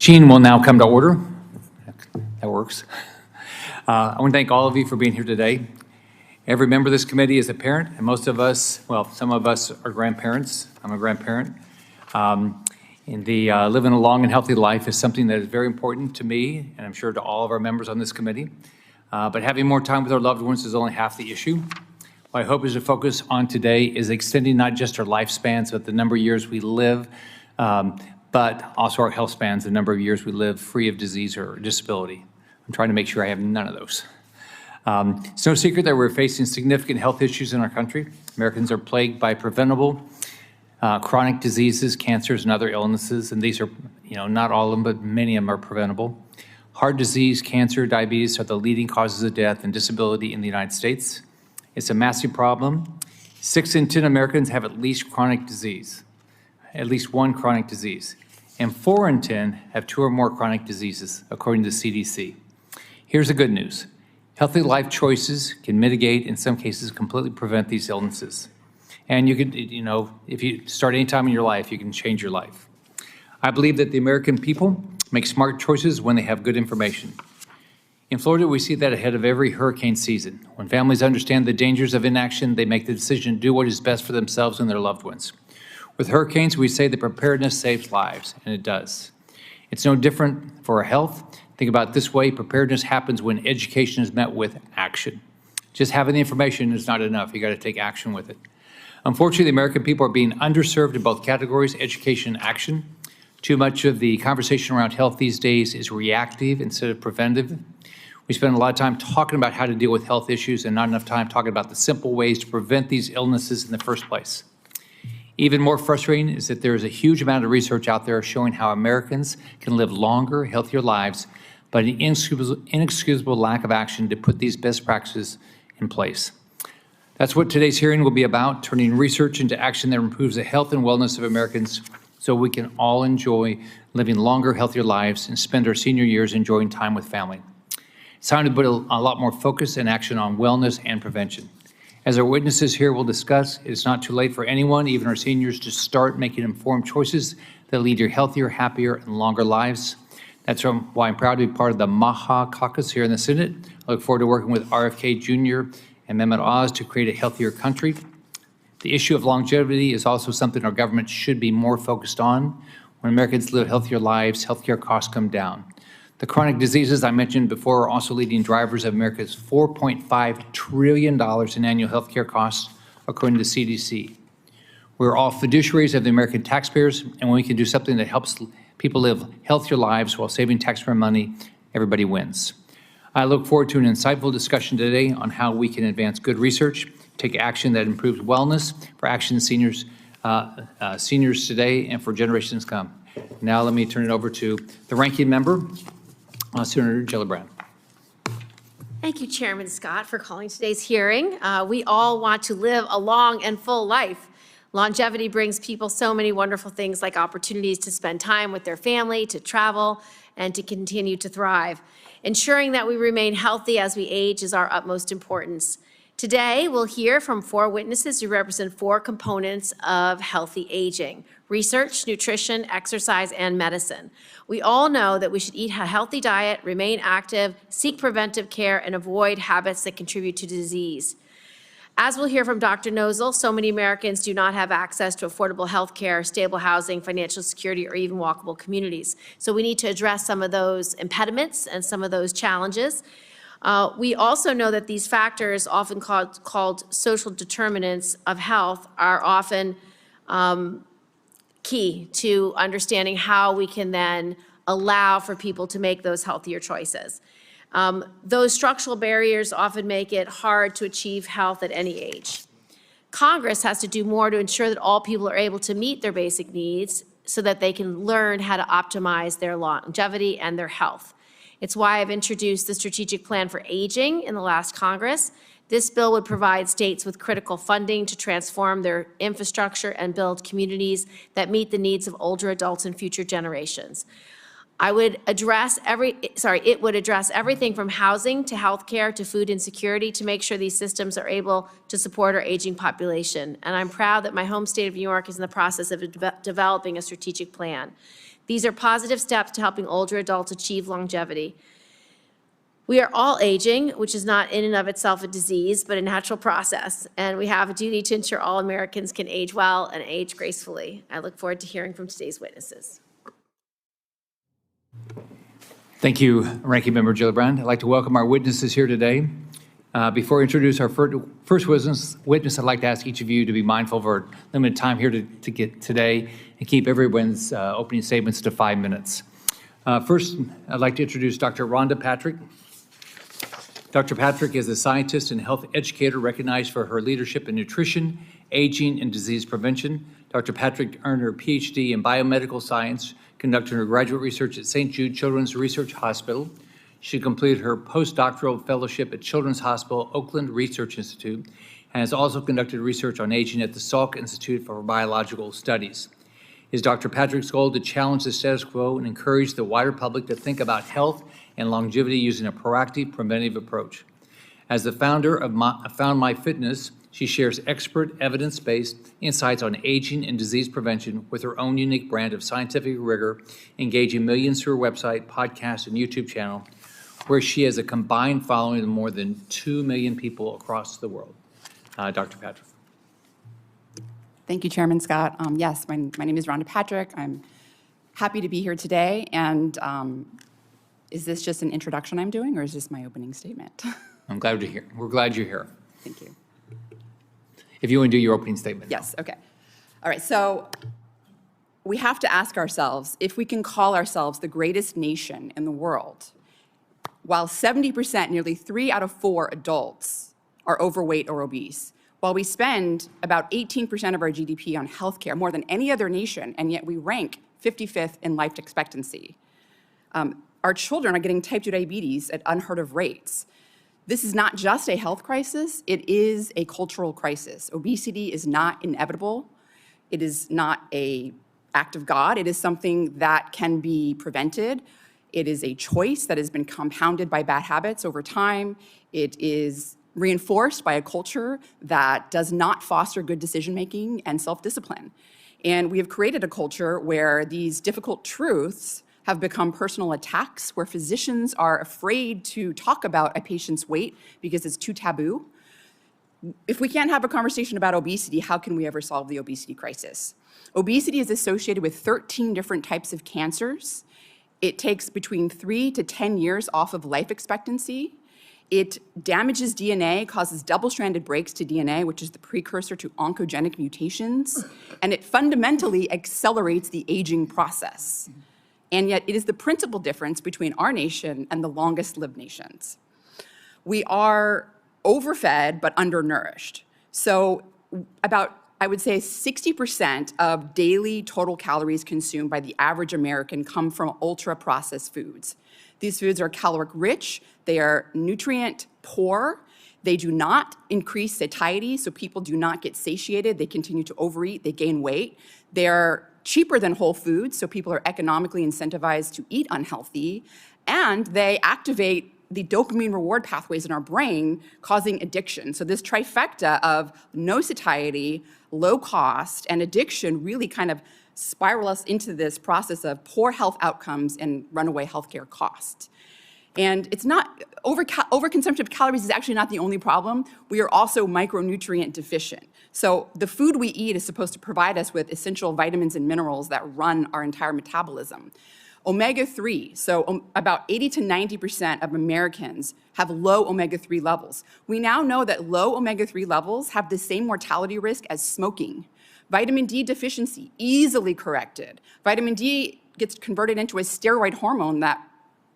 Gene will now come to order. That works. I want to thank all of you for being here today. Every member of this committee is a parent, and most of us, well, some of us are grandparents. I'm a grandparent. Living a long and healthy life is something that is very important to me, and I'm sure to all of our members on this committee. But having more time with our loved ones is only half the issue. What I hope is to focus on today is extending not just our lifespans, but the number of years we live, but also our health spans, the number of years we live free of disease or disability. I'm trying to make sure I have none of those. It's no secret that we're facing significant health issues in our country. Americans are plagued by preventable chronic diseases, cancers, and other illnesses, and these are, not all of them, but many of them are preventable. Heart disease, cancer, diabetes are the leading causes of death and disability in the United States. It's a massive problem. 6 in 10 Americans have at least chronic disease, at least one chronic disease, and 4 in 10 have 2 or more chronic diseases, according to the CDC. Here's the good news. Healthy life choices can mitigate, in some cases, completely prevent these illnesses. And you could, if you start any time in your life, you can change your life. I believe that the American people make smart choices when they have good information. In Florida, we see that ahead of every hurricane season. When families understand the dangers of inaction, they make the decision to do what is best for themselves and their loved ones. With hurricanes, we say that preparedness saves lives, and it does. It's no different for our health. Think about it this way, preparedness happens when education is met with action. Just having the information is not enough. You got to take action with it. Unfortunately, the American people are being underserved in both categories, education and action. Too much of the conversation around health these days is reactive instead of preventive. We spend a lot of time talking about how to deal with health issues and not enough time talking about the simple ways to prevent these illnesses in the first place. Even more frustrating is that there is a huge amount of research out there showing how Americans can live longer, healthier lives, but an inexcusable lack of action to put these best practices in place. That's what today's hearing will be about, turning research into action that improves the health and wellness of Americans so we can all enjoy living longer, healthier lives and spend our senior years enjoying time with family. It's time to put a lot more focus and action on wellness and prevention. As our witnesses here will discuss, it's not too late for anyone, even our seniors, to start making informed choices that lead to healthier, happier, and longer lives. That's why I'm proud to be part of the MAHA caucus here in the Senate. I look forward to working with RFK Jr. and Mehmet Oz to create a healthier country. The issue of longevity is also something our government should be more focused on. When Americans live healthier lives, healthcare costs come down. The chronic diseases I mentioned before are also leading drivers of America's $4.5 trillion in annual healthcare costs, according to the CDC. We're all fiduciaries of the American taxpayers, and when we can do something that helps people live healthier lives while saving taxpayer money, everybody wins. I look forward to an insightful discussion today on how we can advance good research, take action that improves wellness for action seniors today and for generations to come. Now let me turn it over to the ranking member, Senator Gillibrand. Thank you, Chairman Scott, for calling today's hearing. We all want to live a long and full life. Longevity brings people so many wonderful things like opportunities to spend time with their family, to travel, and to continue to thrive. Ensuring that we remain healthy as we age is our utmost importance. Today, we'll hear from 4 witnesses who represent 4 components of healthy aging: research, nutrition, exercise, and medicine. We all know that we should eat a healthy diet, remain active, seek preventive care, and avoid habits that contribute to disease. As we'll hear from Dr. Nosal, so many Americans do not have access to affordable health care, stable housing, financial security, or even walkable communities. So we need to address some of those impediments and some of those challenges. We also know that these factors, often called social determinants of health, are often key to understanding how we can then allow for people to make those healthier choices. Those structural barriers often make it hard to achieve health at any age. Congress has to do more to ensure that all people are able to meet their basic needs so that they can learn how to optimize their longevity and their health. It's why I've introduced the Strategic Plan for Aging in the last Congress. This bill would provide states with critical funding to transform their infrastructure and build communities that meet the needs of older adults and future generations. It would address everything from housing to healthcare to food insecurity to make sure these systems are able to support our aging population. And I'm proud that my home state of New York is in the process of developing a strategic plan. These are positive steps to helping older adults achieve longevity. We are all aging, which is not in and of itself a disease, but a natural process. And we have a duty to ensure all Americans can age well and age gracefully. I look forward to hearing from today's witnesses. Thank you, Ranking Member Gillibrand. I'd like to welcome our witnesses here today. Before I introduce our first witness, I'd like to ask each of you to be mindful of our limited time here to get today and keep everyone's opening statements to 5 minutes. First, I'd like to introduce Dr. Rhonda Patrick. Dr. Patrick is a scientist and health educator recognized for her leadership in nutrition, aging, and disease prevention. Dr. Patrick earned her PhD in biomedical science, conducted her graduate research at St. Jude Children's Research Hospital. She completed her postdoctoral fellowship at Children's Hospital Oakland Research Institute and has also conducted research on aging at the Salk Institute for Biological Studies. It is Dr. Patrick's goal to challenge the status quo and encourage the wider public to think about health and longevity using a proactive, preventive approach. As the founder of FoundMyFitness, she shares expert, evidence-based insights on aging and disease prevention with her own unique brand of scientific rigor, engaging millions through her website, podcast, and YouTube channel, where she has a combined following of more than 2 million people across the world. Dr. Patrick. Thank you, Chairman Scott. Yes, my name is Rhonda Patrick. I'm happy to be here today. And is this just an introduction I'm doing, or is this my opening statement? I'm glad you're here. We're glad you're here. Thank you. If you want to do your opening statement. Yes, okay. All right, so we have to ask ourselves if we can call ourselves the greatest nation in the world, while 70%, nearly 3 out of 4 adults are overweight or obese, while we spend about 18% of our GDP on healthcare, more than any other nation, and yet we rank 55th in life expectancy. Our children are getting type 2 diabetes at unheard of rates. This is not just a health crisis, it is a cultural crisis. Obesity is not inevitable. It is not an act of God. It is something that can be prevented. It is a choice that has been compounded by bad habits over time. It is reinforced by a culture that does not foster good decision-making and self-discipline. And we have created a culture where these difficult truths have become personal attacks, where physicians are afraid to talk about a patient's weight because it's too taboo. If we can't have a conversation about obesity, how can we ever solve the obesity crisis? Obesity is associated with 13 different types of cancers. It takes between 3 to 10 years off of life expectancy. It damages DNA, causes double-stranded breaks to DNA, which is the precursor to oncogenic mutations, and it fundamentally accelerates the aging process. And yet it is the principal difference between our nation and the longest-lived nations. We are overfed but undernourished. So about, I would say, 60% of daily total calories consumed by the average American come from ultra-processed foods. These foods are caloric-rich, they are nutrient-poor, they do not increase satiety, so people do not get satiated, they continue to overeat, they gain weight. They're cheaper than whole foods, so people are economically incentivized to eat unhealthy, and they activate the dopamine reward pathways in our brain, causing addiction. So this trifecta of no satiety, low cost, and addiction really kind of spiral us into this process of poor health outcomes and runaway healthcare costs. And it's not, overconsumption of calories is actually not the only problem. We are also micronutrient deficient. So the food we eat is supposed to provide us with essential vitamins and minerals that run our entire metabolism. Omega-3, so about 80 to 90% of Americans have low omega-3 levels. We now know that low omega-3 levels have the same mortality risk as smoking. Vitamin D deficiency, easily corrected. Vitamin D gets converted into a steroid hormone that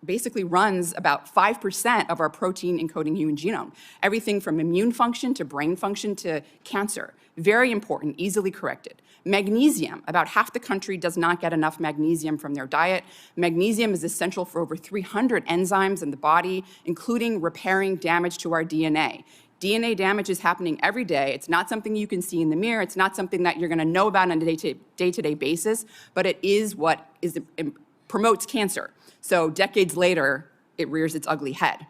basically runs about 5% of our protein encoding human genome. Everything from immune function to brain function to cancer. Very important, easily corrected. Magnesium, about half the country does not get enough magnesium from their diet. Magnesium is essential for over 300 enzymes in the body, including repairing damage to our DNA. DNA damage is happening every day. It's not something you can see in the mirror. It's not something that you're going to know about on a day-to-day basis, but it is what is promotes cancer. So decades later, it rears its ugly head.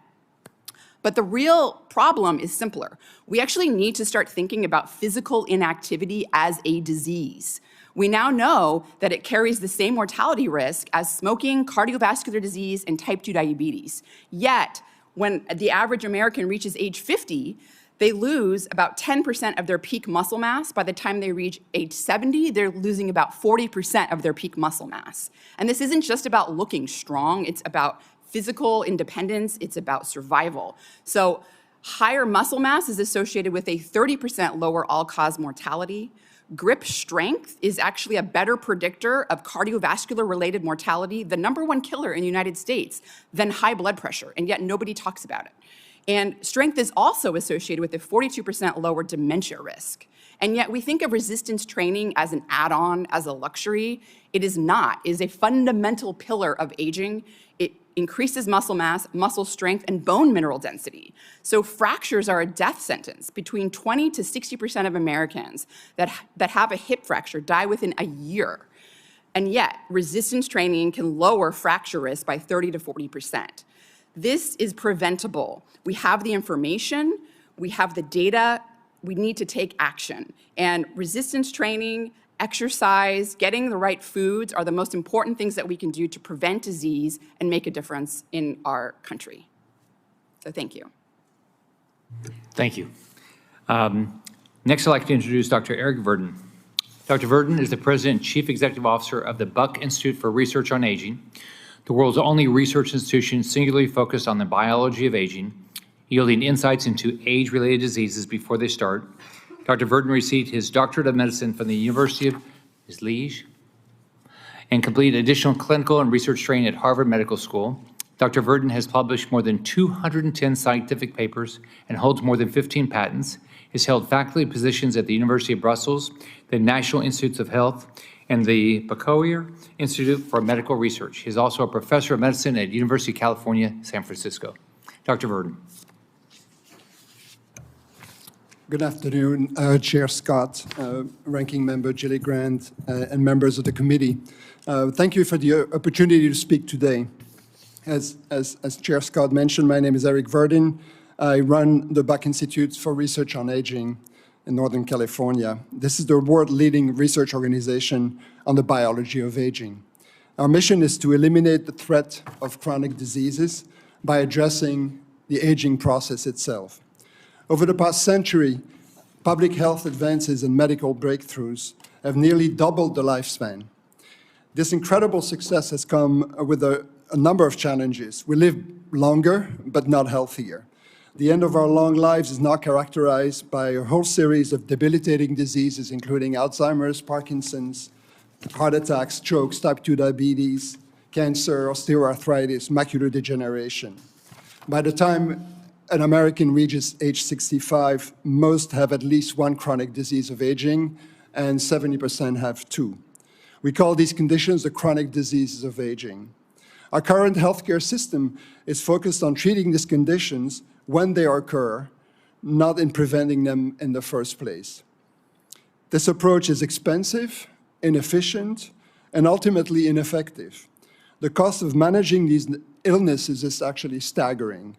But the real problem is simpler. We actually need to start thinking about physical inactivity as a disease. We now know that it carries the same mortality risk as smoking, cardiovascular disease, and type 2 diabetes. Yet, when the average American reaches age 50, they lose about 10% of their peak muscle mass. By the time they reach age 70, they're losing about 40% of their peak muscle mass. And this isn't just about looking strong, it's about physical independence, it's about survival. So higher muscle mass is associated with a 30% lower all-cause mortality. Grip strength is actually a better predictor of cardiovascular-related mortality, the #1 killer in the United States, than high blood pressure, and yet nobody talks about it. And strength is also associated with a 42% lower dementia risk. And yet we think of resistance training as an add-on, as a luxury. It is not. It is a fundamental pillar of aging. It increases muscle mass, muscle strength, and bone mineral density. So fractures are a death sentence. Between 20 to 60% of Americans that have a hip fracture die within a year. And yet, resistance training can lower fracture risk by 30 to 40%. This is preventable. We have the information, we have the data, we need to take action. And resistance training, exercise, getting the right foods are the most important things that we can do to prevent disease and make a difference in our country. So thank you. Thank you. Next, I'd like to introduce Dr. Eric Verdin. Dr. Verdin is the President and Chief Executive Officer of the Buck Institute for Research on Aging, the world's only research institution singularly focused on the biology of aging, yielding insights into age-related diseases before they start. Dr. Verdin received his doctorate of medicine from the University of Liège and completed additional clinical and research training at Harvard Medical School. Dr. Verdin has published more than 210 scientific papers and holds more than 15 patents. He's held faculty positions at the University of Brussels, the National Institutes of Health, and the Buettner Institute for Medical Research. He's also a professor of medicine at University of California, San Francisco. Dr. Verdin. Good afternoon, Chair Scott, Ranking Member Gilligrand, and members of the committee. Thank you for the opportunity to speak today. As Chair Scott mentioned, my name is Eric Verdin. I run the Buck Institute for Research on Aging in Northern California. This is the world-leading research organization on the biology of aging. Our mission is to eliminate the threat of chronic diseases by addressing the aging process itself. Over the past century, public health advances and medical breakthroughs have nearly doubled the lifespan. This incredible success has come with a number of challenges. We live longer, but not healthier. The end of our long lives is now characterized by a whole series of debilitating diseases, including Alzheimer's, Parkinson's, heart attacks, strokes, type 2 diabetes, cancer, osteoarthritis, macular degeneration. By the time an American reaches age 65, most have at least one chronic disease of aging, and 70% have two. We call these conditions the chronic diseases of aging. Our current healthcare system is focused on treating these conditions when they occur, not in preventing them in the first place. This approach is expensive, inefficient, and ultimately ineffective. The cost of managing these illnesses is actually staggering,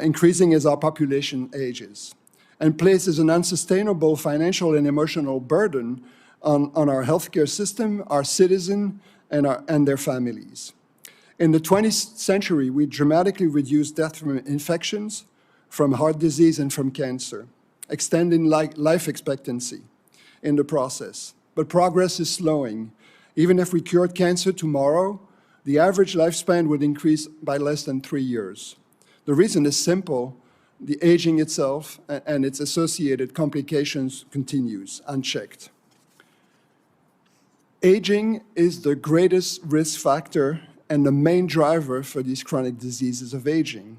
increasing as our population ages, and places an unsustainable financial and emotional burden on our healthcare system, our citizens, and their families. In the 20th century, we dramatically reduced death from infections, from heart disease, and from cancer, extending life expectancy in the process. But progress is slowing. Even if we cured cancer tomorrow, the average lifespan would increase by less than 3 years. The reason is simple. The aging itself and its associated complications continues unchecked. Aging is the greatest risk factor and the main driver for these chronic diseases of aging.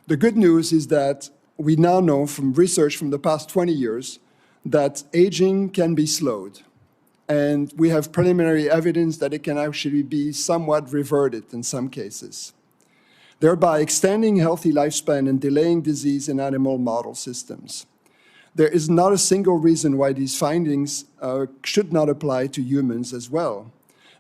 The good news is that we now know from research from the past 20 years that aging can be slowed. And we have preliminary evidence that it can actually be somewhat reverted in some cases, thereby extending healthy lifespan and delaying disease in animal model systems. There is not a single reason why these findings should not apply to humans as well.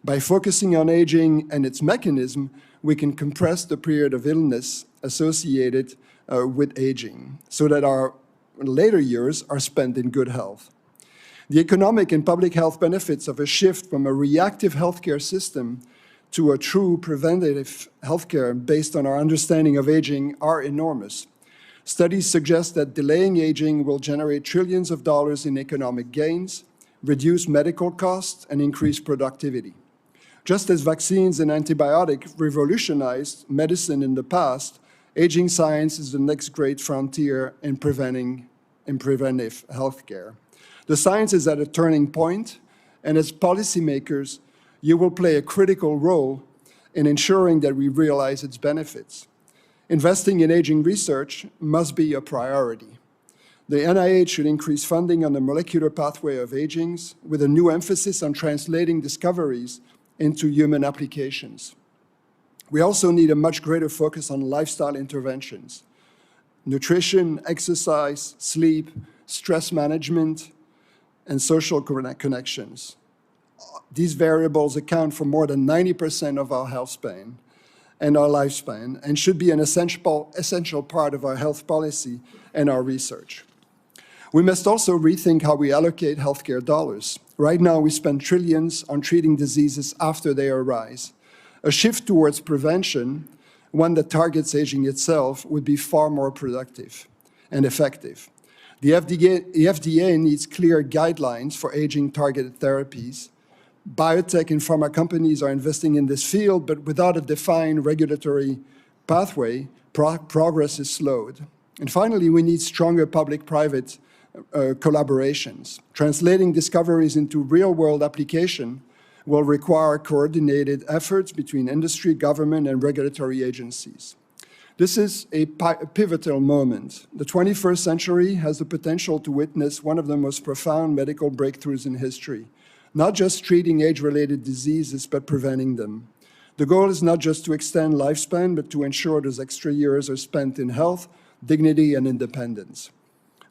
By focusing on aging and its mechanism, we can compress the period of illness associated with aging so that our later years are spent in good health. The economic and public health benefits of a shift from a reactive healthcare system to a true preventative healthcare based on our understanding of aging are enormous. Studies suggest that delaying aging will generate trillions of dollars in economic gains, reduce medical costs, and increase productivity. Just as vaccines and antibiotics revolutionized medicine in the past, aging science is the next great frontier in preventive healthcare. The science is at a turning point, and as policymakers, you will play a critical role in ensuring that we realize its benefits. Investing in aging research must be a priority. The NIH should increase funding on the molecular pathway of aging with a new emphasis on translating discoveries into human applications. We also need a much greater focus on lifestyle interventions. Nutrition, exercise, sleep, stress management, and social connections. These variables account for more than 90% of our health span and our lifespan, and should be an essential part of our health policy and our research. We must also rethink how we allocate healthcare dollars. Right now, we spend trillions on treating diseases after they arise. A shift towards prevention, one that targets aging itself, would be far more productive and effective. The FDA needs clear guidelines for aging-targeted therapies. Biotech and pharma companies are investing in this field, but without a defined regulatory pathway, progress is slowed. And finally, we need stronger public-private collaborations. Translating discoveries into real-world application will require coordinated efforts between industry, government, and regulatory agencies. This is a pivotal moment. The 21st century has the potential to witness one of the most profound medical breakthroughs in history. Not just treating age-related diseases, but preventing them. The goal is not just to extend lifespan, but to ensure those extra years are spent in health, dignity, and independence.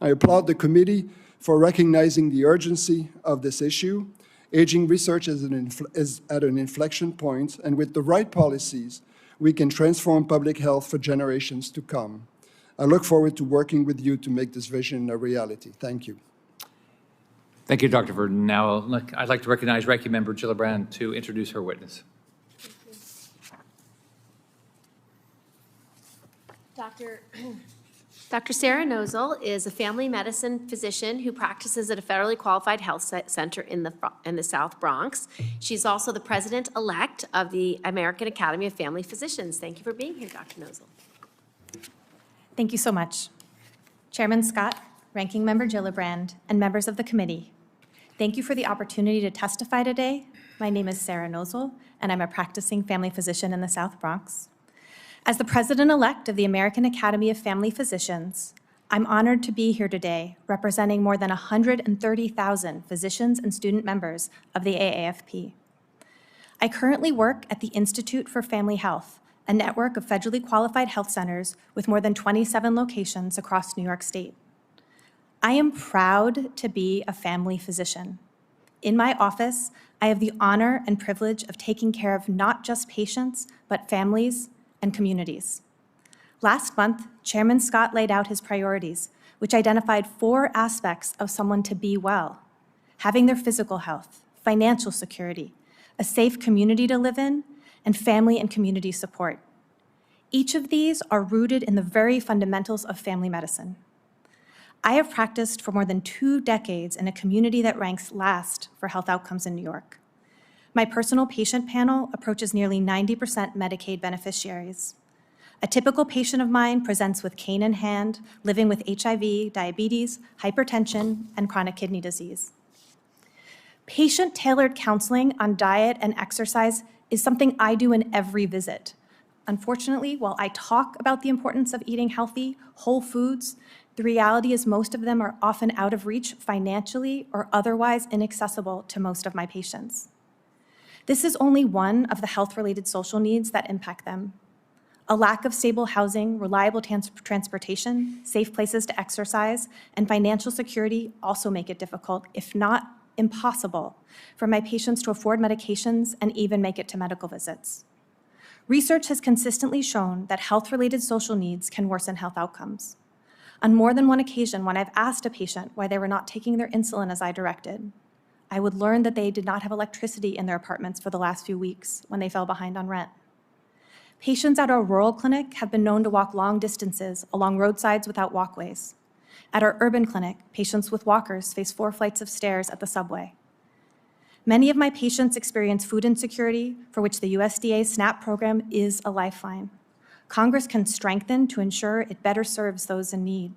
I applaud the committee for recognizing the urgency of this issue. Aging research is at an inflection point, and with the right policies, we can transform public health for generations to come. I look forward to working with you to make this vision a reality. Thank you. Thank you, Dr. Verdin. Now, I'd like to recognize Ranking Member Gillibrand to introduce her witness. Dr. Sarah Nosal is a family medicine physician who practices at a federally qualified health center in the South Bronx. She's also the president-elect of the American Academy of Family Physicians. Thank you for being here, Dr. Nosal. Thank you so much. Chairman Scott, Ranking Member Gillibrand, and members of the committee, thank you for the opportunity to testify today. My name is Sarah Nosal, and I'm a practicing family physician in the South Bronx. As the president-elect of the American Academy of Family Physicians, I'm honored to be here today representing more than 130,000 physicians and student members of the FAAFP. I currently work at the Institute for Family Health, a network of federally qualified health centers with more than 27 locations across New York State. I am proud to be a family physician. In my office, I have the honor and privilege of taking care of not just patients, but families and communities. Last month, Chairman Scott laid out his priorities, which identified 4 aspects of someone to be well: having their physical health, financial security, a safe community to live in, and family and community support. Each of these are rooted in the very fundamentals of family medicine. I have practiced for more than 2 decades in a community that ranks last for health outcomes in New York. My personal patient panel approaches nearly 90% Medicaid beneficiaries. A typical patient of mine presents with cane in hand, living with HIV, diabetes, hypertension, and chronic kidney disease. Patient-tailored counseling on diet and exercise is something I do in every visit. Unfortunately, while I talk about the importance of eating healthy, whole foods, the reality is most of them are often out of reach financially or otherwise inaccessible to most of my patients. This is only one of the health-related social needs that impact them. A lack of stable housing, reliable transportation, safe places to exercise, and financial security also make it difficult, if not impossible for my patients to afford medications and even make it to medical visits. Research has consistently shown that health-related social needs can worsen health outcomes. On more than one occasion, when I've asked a patient why they were not taking their insulin as I directed, I would learn that they did not have electricity in their apartments for the last few weeks when they fell behind on rent. Patients at our rural clinic have been known to walk long distances along roadsides without walkways. At our urban clinic, patients with walkers face 4 flights of stairs at the subway. Many of my patients experience food insecurity, for which the USDA SNAP program is a lifeline. Congress can strengthen to ensure it better serves those in need.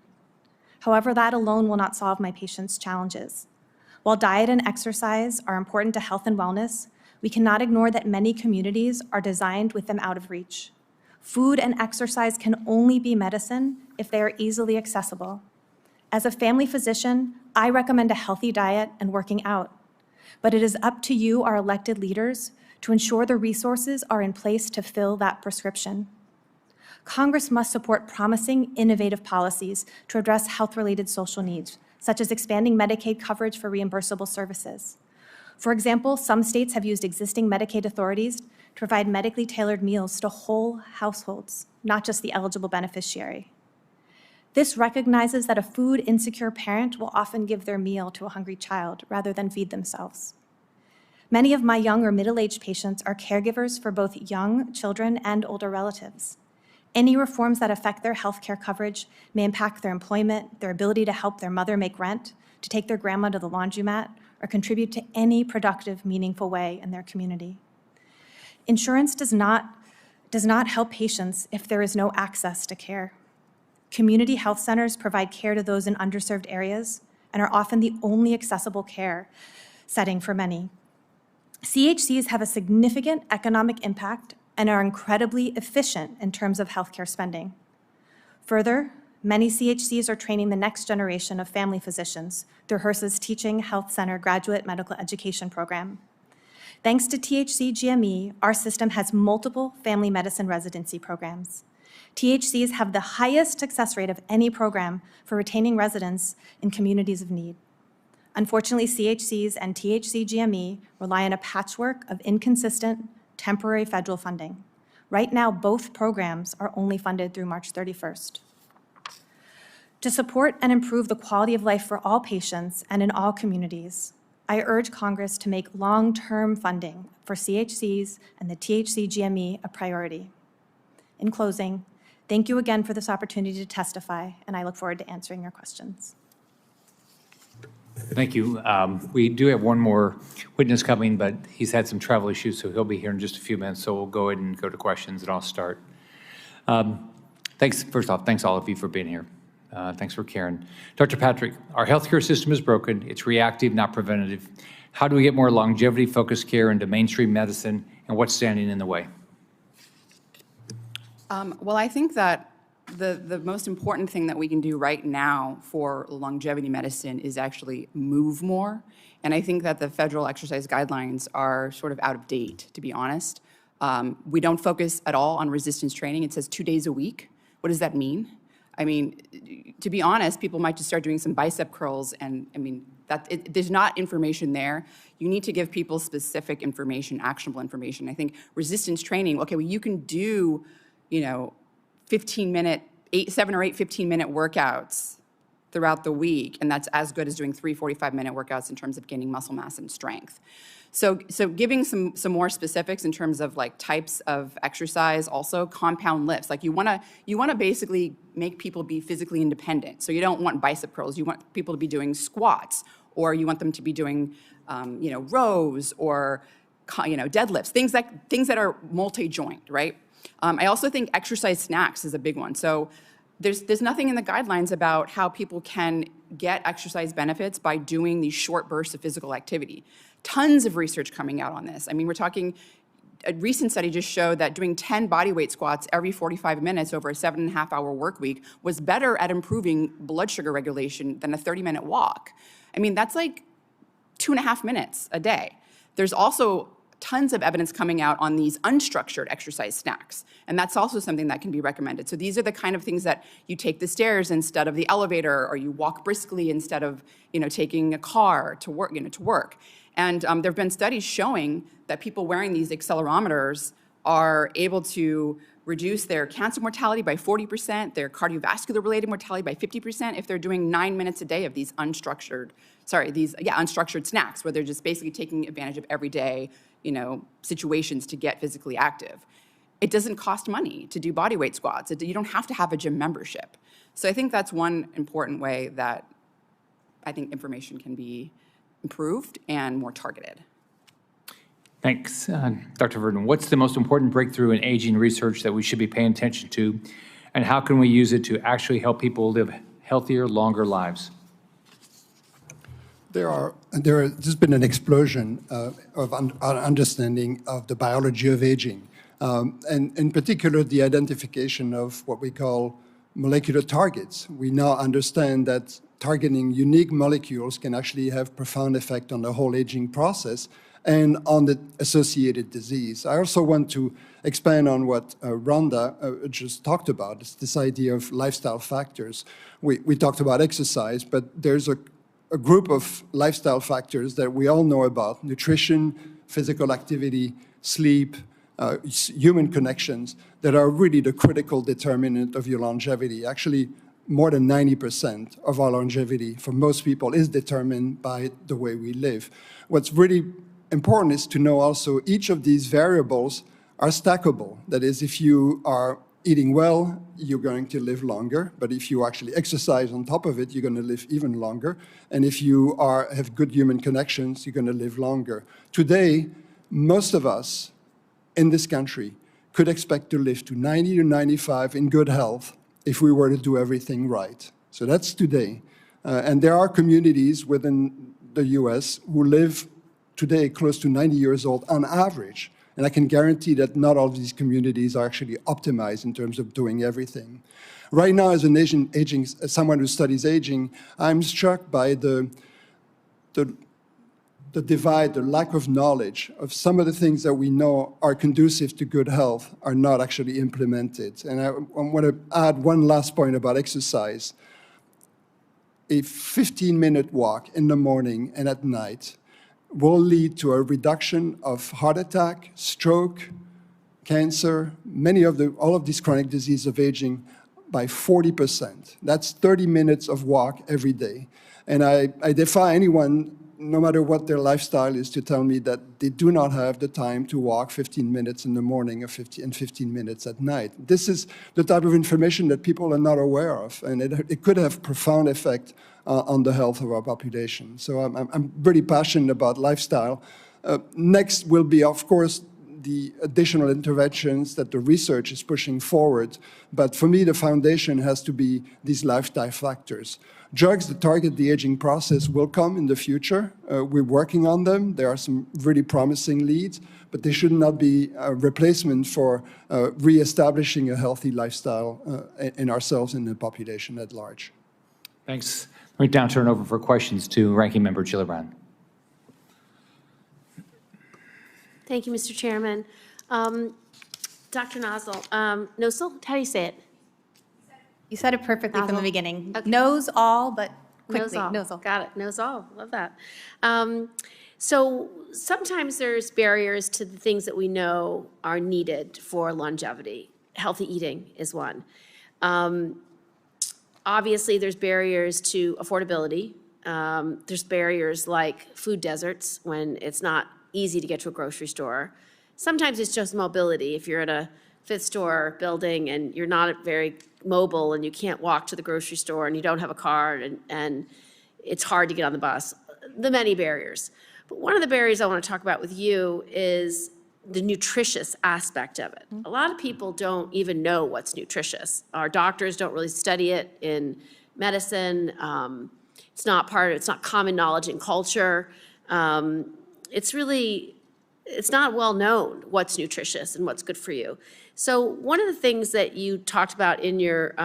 However, that alone will not solve my patients' challenges. While diet and exercise are important to health and wellness, we cannot ignore that many communities are designed with them out of reach. Food and exercise can only be medicine if they are easily accessible. As a family physician, I recommend a healthy diet and working out. But it is up to you, our elected leaders, to ensure the resources are in place to fill that prescription. Congress must support promising, innovative policies to address health-related social needs, such as expanding Medicaid coverage for reimbursable services. For example, some states have used existing Medicaid authorities to provide medically tailored meals to whole households, not just the eligible beneficiary. This recognizes that a food-insecure parent will often give their meal to a hungry child rather than feed themselves. Many of my young or middle-aged patients are caregivers for both young children and older relatives. Any reforms that affect their healthcare coverage may impact their employment, their ability to help their mother make rent, to take their grandma to the laundromat, or contribute to any productive, meaningful way in their community. Insurance does not help patients if there is no access to care. Community health centers provide care to those in underserved areas and are often the only accessible care setting for many. CHCs have a significant economic impact and are incredibly efficient in terms of healthcare spending. Further, many CHCs are training the next generation of family physicians through HRSA's Teaching Health Center Graduate Medical Education Program. Thanks to THC GME, our system has multiple family medicine residency programs. THCs have the highest success rate of any program for retaining residents in communities of need. Unfortunately, CHCs and THC GME rely on a patchwork of inconsistent, temporary federal funding. Right now, both programs are only funded through March 31st. To support and improve the quality of life for all patients and in all communities, I urge Congress to make long-term funding for CHCs and the THC GME a priority. In closing, thank you again for this opportunity to testify, and I look forward to answering your questions. Thank you. We do have one more witness coming, but he's had some travel issues, so he'll be here in just a few minutes. So we'll go ahead and go to questions, and I'll start. First off, thanks all of you for being here. Thanks for caring. Dr. Patrick, our healthcare system is broken. It's reactive, not preventative. How do we get more longevity-focused care into mainstream medicine, and what's standing in the way? Well, I think that the most important thing that we can do right now for longevity medicine is actually move more. And I think that the federal exercise guidelines are sort of out of date, to be honest. We don't focus at all on resistance training. It says 2 days a week. What does that mean? I mean, to be honest, people might just start doing some bicep curls, and I mean, there's not information there. You need to give people specific information, actionable information. I think resistance training, okay, well, you can do, 15-minute, 7 or 8 15-minute workouts throughout the week, and that's as good as doing 3 45-minute workouts in terms of gaining muscle mass and strength. So giving some more specifics in terms of like types of exercise, also compound lifts. Like you wanna basically make people be physically independent. So you don't want bicep curls. You want people to be doing squats, or you want them to be doing rows or deadlifts. Things that are multi-joint, right? I also think exercise snacks is a big one. So there's nothing in the guidelines about how people can get exercise benefits by doing these short bursts of physical activity. Tons of research coming out on this. I mean, we're talking, a recent study just showed that doing 10 bodyweight squats every 45 minutes over a 7.5-hour work week was better at improving blood sugar regulation than a 30-minute walk. I mean, that's like 2.5 minutes a day. There's also tons of evidence coming out on these unstructured exercise snacks. And that's also something that can be recommended. So these are the kind of things that you take the stairs instead of the elevator, or you walk briskly instead of, taking a car to work. And there have been studies showing that people wearing these accelerometers are able to reduce their cancer mortality by 40%, their cardiovascular-related mortality by 50% if they're doing 9 minutes a day of these unstructured snacks, where they're just basically taking advantage of everyday, situations to get physically active. It doesn't cost money to do body weight squats. You don't have to have a gym membership. So I think that's one important way that I think information can be improved and more targeted. Thanks. Dr. Verdin, what's the most important breakthrough in aging research that we should be paying attention to, and how can we use it to actually help people live healthier, longer lives? There's been an explosion of understanding of the biology of aging, and in particular, the identification of what we call molecular targets. We now understand that targeting unique molecules can actually have profound effect on the whole aging process and on the associated disease. I also want to expand on what Rhonda just talked about. It's this idea of lifestyle factors. We talked about exercise, but there's a group of lifestyle factors that we all know about: nutrition, physical activity, sleep, human connections, that are really the critical determinant of your longevity. Actually, more than 90% of our longevity for most people is determined by the way we live. What's really important is to know also each of these variables are stackable. That is, if you are eating well, you're going to live longer, but if you actually exercise on top of it, you're going to live even longer. And if you have good human connections, you're going to live longer. Today, most of us in this country could expect to live to 90 to 95 in good health if we were to do everything right. So that's today. And there are communities within the US who live today close to 90 years old on average. And I can guarantee that not all of these communities are actually optimized in terms of doing everything. Right now, as as someone who studies aging, I'm struck by the divide, the lack of knowledge of some of the things that we know are conducive to good health are not actually implemented. And I want to add one last point about exercise. A 15-minute walk in the morning and at night will lead to a reduction of heart attack, stroke, cancer, all of these chronic diseases of aging by 40%. That's 30 minutes of walk every day. And I defy anyone, no matter what their lifestyle is, to tell me that they do not have the time to walk 15 minutes in the morning and 15 minutes at night. This is the type of information that people are not aware of, and it could have profound effect on the health of our population. So I'm really passionate about lifestyle. Next will be, of course, the additional interventions that the research is pushing forward. But for me, the foundation has to be these lifestyle factors. Drugs that target the aging process will come in the future. We're working on them. There are some really promising leads, but they should not be a replacement for reestablishing a healthy lifestyle in ourselves and the population at large. Thanks. Let me now turn over for questions to Ranking Member Gillibrand. Thank you, Mr. Chairman. Dr. Nosal, Nosal, how do you say it? You said it perfectly from the Nosal. beginning. Okay. Knows all, but quickly. Nosal. Knows all. Got it. Nosal. Love that. So sometimes there's barriers to the things that we know are needed for longevity. Healthy eating is one. Obviously, there's barriers to affordability. There's barriers like food deserts when it's not easy to get to a grocery store. Sometimes it's just mobility. If you're at a fifth store building and you're not very mobile and you can't walk to the grocery store and you don't have a car and it's hard to get on the bus, the many barriers. But one of the barriers I want to talk about with you is the nutritious aspect of it. A lot of people don't even know what's nutritious. Our doctors don't really study it in medicine. It's not common knowledge in culture. It's not well known what's nutritious and what's good for you. So one of the things that you talked about in your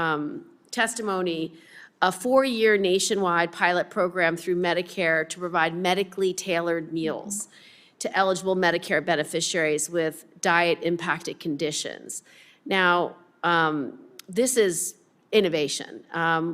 testimony, a 4-year nationwide pilot program through Medicare to provide medically tailored meals. to eligible Medicare beneficiaries with diet-impacted conditions. Now, this is innovation.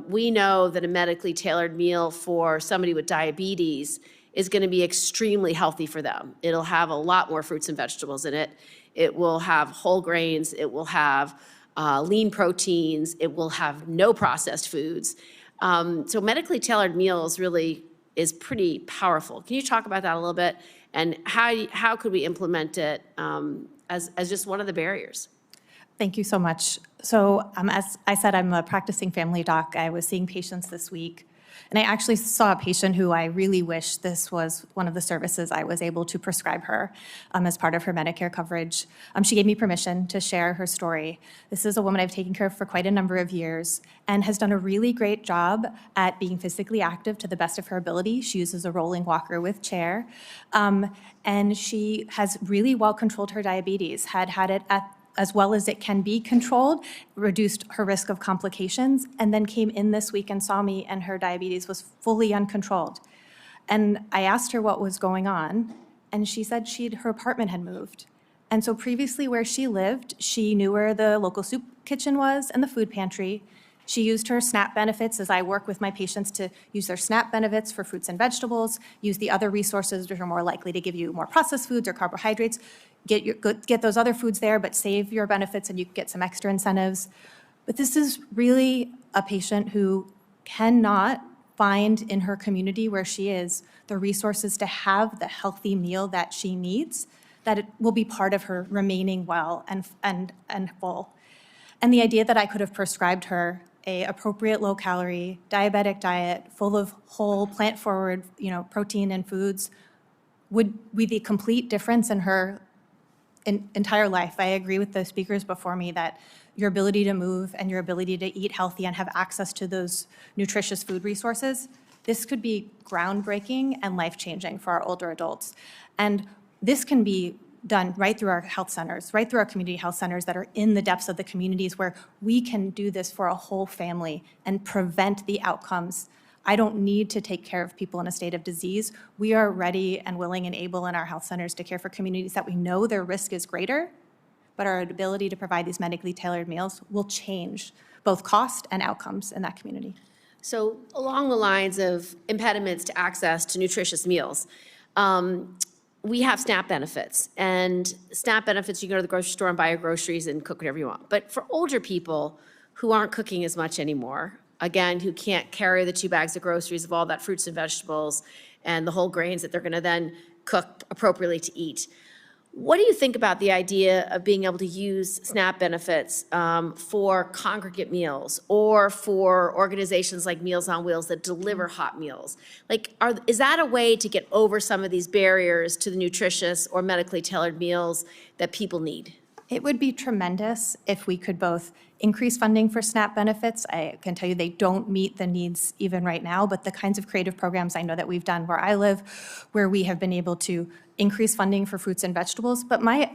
We know that a medically tailored meal for somebody with diabetes is going to be extremely healthy for them. It'll have a lot more fruits and vegetables in it. It will have whole grains. It will have lean proteins. It will have no processed foods. So medically tailored meals really is pretty powerful. Can you talk about that a little bit? And how could we implement it as just one of the barriers? Thank you so much. So as I said, I'm a practicing family doc. I was seeing patients this week, and I actually saw a patient who I really wish this was one of the services I was able to prescribe her as part of her Medicare coverage. She gave me permission to share her story. This is a woman I've taken care of for quite a number of years and has done a really great job at being physically active to the best of her ability. She uses a rolling walker with chair, and she has really well controlled her diabetes, had it as well as it can be controlled, reduced her risk of complications, and then came in this week and saw me, and her diabetes was fully uncontrolled. And I asked her what was going on, and she said her apartment had moved. And so previously where she lived, she knew where the local soup kitchen was and the food pantry. She used her SNAP benefits, as I work with my patients to use their SNAP benefits for fruits and vegetables, use the other resources that are more likely to give you more processed foods or carbohydrates, get those other foods there, but save your benefits and you get some extra incentives. But this is really a patient who cannot find in her community where she is the resources to have the healthy meal that she needs, that it will be part of her remaining well and full. And the idea that I could have prescribed her a appropriate low-calorie diabetic diet full of whole plant-forward, protein and foods would be the complete difference in her entire life. I agree with the speakers before me that your ability to move and your ability to eat healthy and have access to those nutritious food resources, this could be groundbreaking and life-changing for our older adults. And this can be done right through our health centers, right through our community health centers that are in the depths of the communities where we can do this for a whole family and prevent the outcomes. I don't need to take care of people in a state of disease. We are ready and willing and able in our health centers to care for communities that we know their risk is greater, but our ability to provide these medically tailored meals will change both cost and outcomes in that community. So along the lines of impediments to access to nutritious meals, we have SNAP benefits, and SNAP benefits, you go to the grocery store and buy your groceries and cook whatever you want. But for older people who aren't cooking as much anymore, again, who can't carry the 2 bags of groceries of all that fruits and vegetables and the whole grains that they're gonna then cook appropriately to eat, what do you think about the idea of being able to use SNAP benefits for congregate meals or for organizations like Meals on Wheels that deliver hot meals? Like, is that a way to get over some of these barriers to the nutritious or medically tailored meals that people need? It would be tremendous if we could both increase funding for SNAP benefits. I can tell you they don't meet the needs even right now, but the kinds of creative programs I know that we've done where I live, where we have been able to increase funding for fruits and vegetables. But my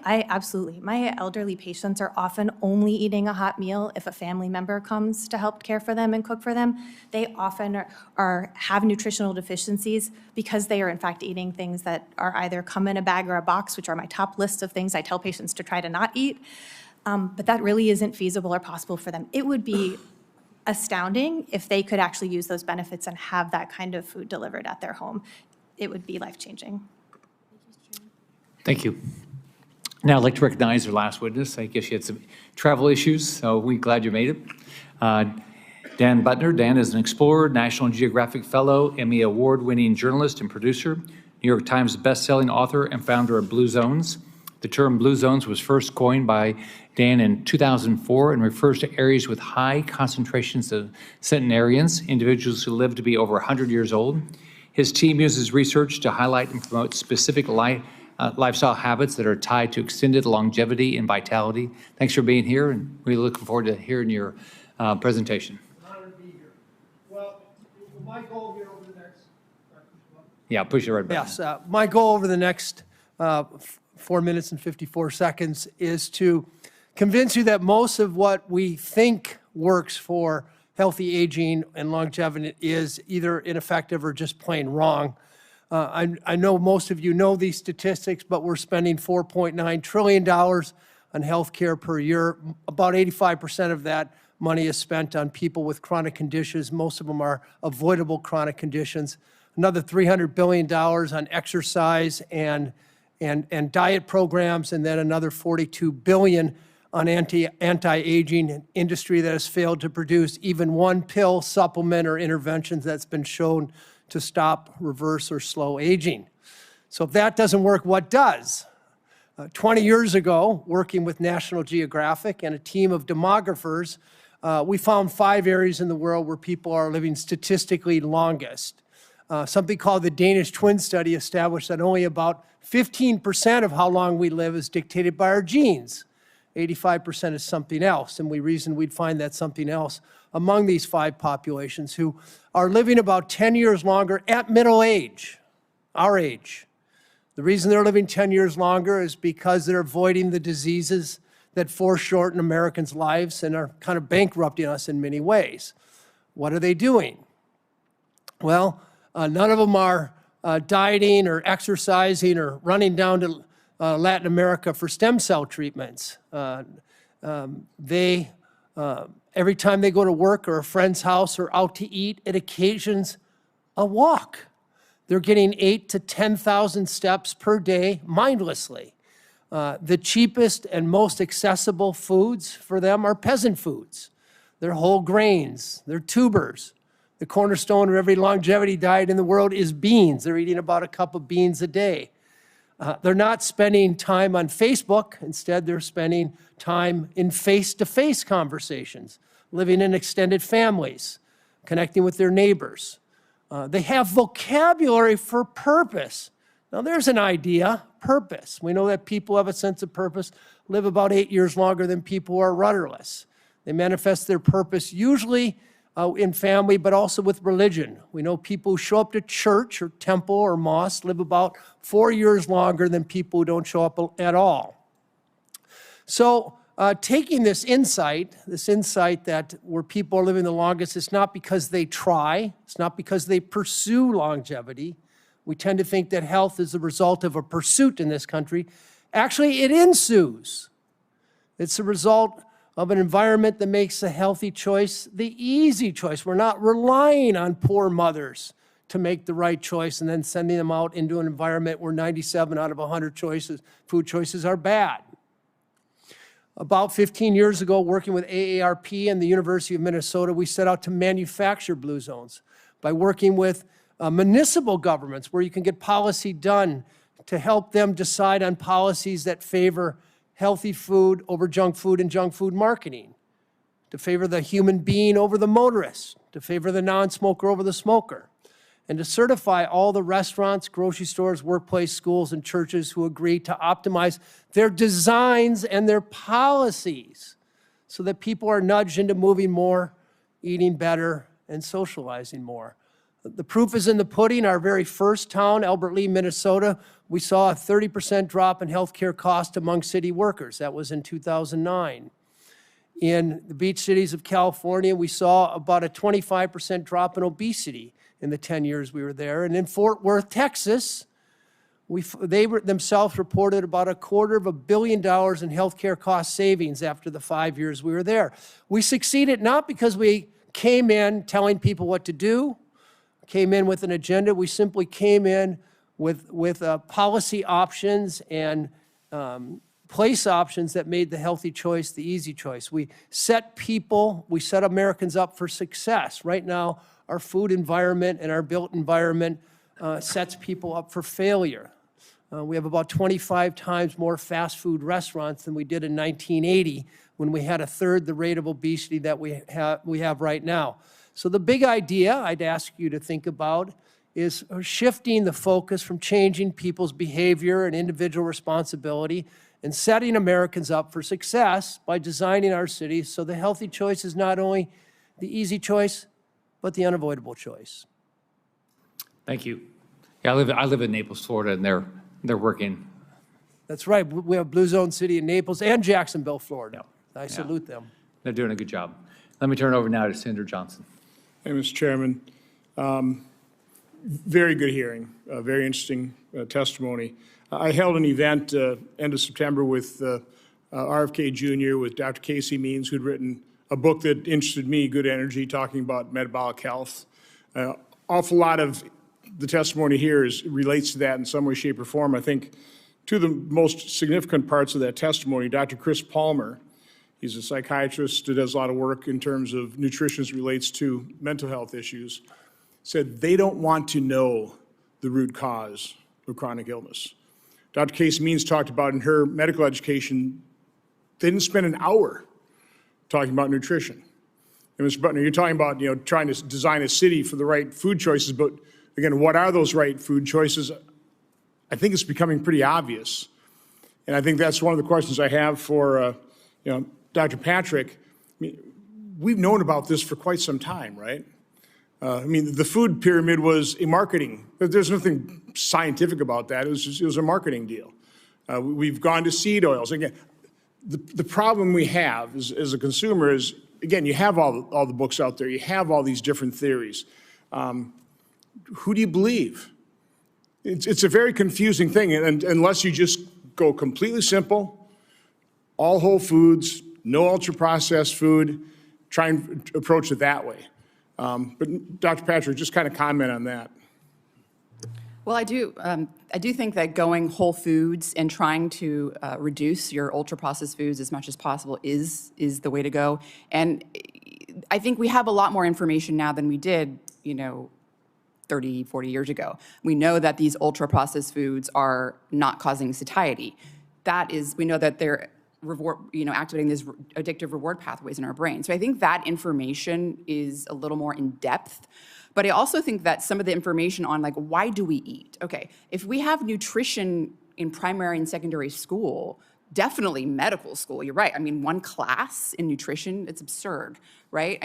elderly patients are often only eating a hot meal if a family member comes to help care for them and cook for them. They often have nutritional deficiencies because they are in fact eating things that are either come in a bag or a box, which are my top lists of things I tell patients to try to not eat. But that really isn't feasible or possible for them. It would be astounding if they could actually use those benefits and have that kind of food delivered at their home. It would be life-changing. Thank you. Now I'd like to recognize our last witness. I guess she had some travel issues, so we're glad you made it. Dan Buettner. Dan is an explorer, National Geographic Fellow, Emmy Award-winning journalist and producer, New York Times best-selling author and founder of Blue Zones. The term Blue Zones was first coined by Dan in 2004 and refers to areas with high concentrations of centenarians, individuals who live to be over 100 years old. His team uses research to highlight and promote specific lifestyle habits that are tied to extended longevity and vitality. Thanks for being here, and really looking forward to hearing your presentation. An honor to be here. Well, my goal here over the next... Yeah, push the red button. Yes, my goal over the next 4 minutes and 54 seconds is to convince you that most of what we think works for healthy aging and longevity is either ineffective or just plain wrong. I know most of you know these statistics, but we're spending $4.9 trillion on healthcare per year. About 85% of that money is spent on people with chronic conditions. Most of them are avoidable chronic conditions. Another $300 billion on exercise and diet programs, and then another $42 billion on anti-aging, an industry that has failed to produce even one pill, supplement, or intervention that's been shown to stop, reverse, or slow aging. So if that doesn't work, what does? 20 years ago, working with National Geographic and a team of demographers, we found 5 areas in the world where people are living statistically longest. Something called the Danish Twin Study established that only about 15% of how long we live is dictated by our genes. 85% is something else, and we reasoned we'd find that something else among these 5 populations who are living about 10 years longer at middle age, our age. The reason they're living 10 years longer is because they're avoiding the diseases that foreshorten Americans' lives and are kind of bankrupting us in many ways. What are they doing? Well, none of them are dieting or exercising or running down to Latin America for stem cell treatments. Every time they go to work or a friend's house or out to eat, it occasions a walk. They're getting 8,000 to 10,000 steps per day mindlessly. The cheapest and most accessible foods for them are peasant foods. They're whole grains, they're tubers. The cornerstone of every longevity diet in the world is beans. They're eating about a cup of beans a day. They're not spending time on Facebook. Instead, they're spending time in face-to-face conversations, living in extended families, connecting with their neighbors. They have vocabulary for purpose. Now, there's an idea, purpose. We know that people who have a sense of purpose live about 8 years longer than people who are rudderless. They manifest their purpose usually in family, but also with religion. We know people who show up to church or temple or mosque live about 4 years longer than people who don't show up at all. So taking this insight that where people are living the longest, it's not because they try, it's not because they pursue longevity. We tend to think that health is the result of a pursuit in this country. Actually, it ensues. It's a result of an environment that makes a healthy choice the easy choice. We're not relying on poor mothers to make the right choice and then sending them out into an environment where 97 out of 100 food choices are bad. About 15 years ago, working with AARP and the University of Minnesota, we set out to manufacture blue zones by working with municipal governments where you can get policy done to help them decide on policies that favor healthy food over junk food and junk food marketing, to favor the human being over the motorist, to favor the non-smoker over the smoker, and to certify all the restaurants, grocery stores, workplace, schools, and churches who agree to optimize their designs and their policies so that people are nudged into moving more, eating better, and socializing more. The proof is in the pudding. Our very first town, Albert Lea, Minnesota, we saw a 30% drop in healthcare costs among city workers. That was in 2009. In the beach cities of California, we saw about a 25% drop in obesity in the 10 years we were there. And in Fort Worth, Texas, they themselves reported about $250 million in healthcare cost savings after the 5 years we were there. We succeeded not because we came in telling people what to do, came in with an agenda. We simply came in with policy options and place options that made the healthy choice the easy choice. We set Americans up for success. Right now, our food environment and our built environment sets people up for failure. We have about 25 times more fast food restaurants than we did in 1980 when we had a third the rate of obesity that we have right now. So the big idea I'd ask you to think about is shifting the focus from changing people's behavior and individual responsibility and setting Americans up for success by designing our cities so the healthy choice is not only the easy choice, but the unavoidable choice. Thank you. Yeah, I live in Naples, Florida, and they're working. That's right. We have Blue Zone City in Naples and Jacksonville, Florida. I salute them. They're doing a good job. Let me turn it over now to Senator Johnson. Hey, Mr. Chairman. Very good hearing, very interesting testimony. I held an event end of September with RFK Jr., with Dr. Casey Means, who'd written a book that interested me, Good Energy, talking about metabolic health. Awful lot of the testimony here relates to that in some way, shape, or form. I think two of the most significant parts of that testimony, Dr. Chris Palmer, he's a psychiatrist who does a lot of work in terms of nutrition as relates to mental health issues, said they don't want to know the root cause of chronic illness. Dr. Casey Means talked about in her medical education, they didn't spend an hour talking about nutrition. And Mr. Buettner, you're talking about, trying to design a city for the right food choices, but again, what are those right food choices? I think it's becoming pretty obvious. And I think that's one of the questions I have for, Dr. Patrick. I mean, we've known about this for quite some time, right? The food pyramid was a marketing. There's nothing scientific about that. It was a marketing deal. We've gone to seed oils. Again, the problem we have as a consumer is, again, you have all the books out there. You have all these different theories. Who do you believe? It's a very confusing thing, and unless you just go completely simple, all whole foods, no ultra-processed food, try and approach it that way. But Dr. Patrick, just kind of comment on that. Well, I do think that going whole foods and trying to reduce your ultra-processed foods as much as possible is the way to go. And I think we have a lot more information now than we did, 30, 40 years ago. We know that these ultra-processed foods are not causing satiety. We know that they're activating these addictive reward pathways in our brain. So I think that information is a little more in depth. But I also think that some of the information on why do we eat? Okay, if we have nutrition in primary and secondary school, definitely medical school, you're right. One class in nutrition, it's absurd, right?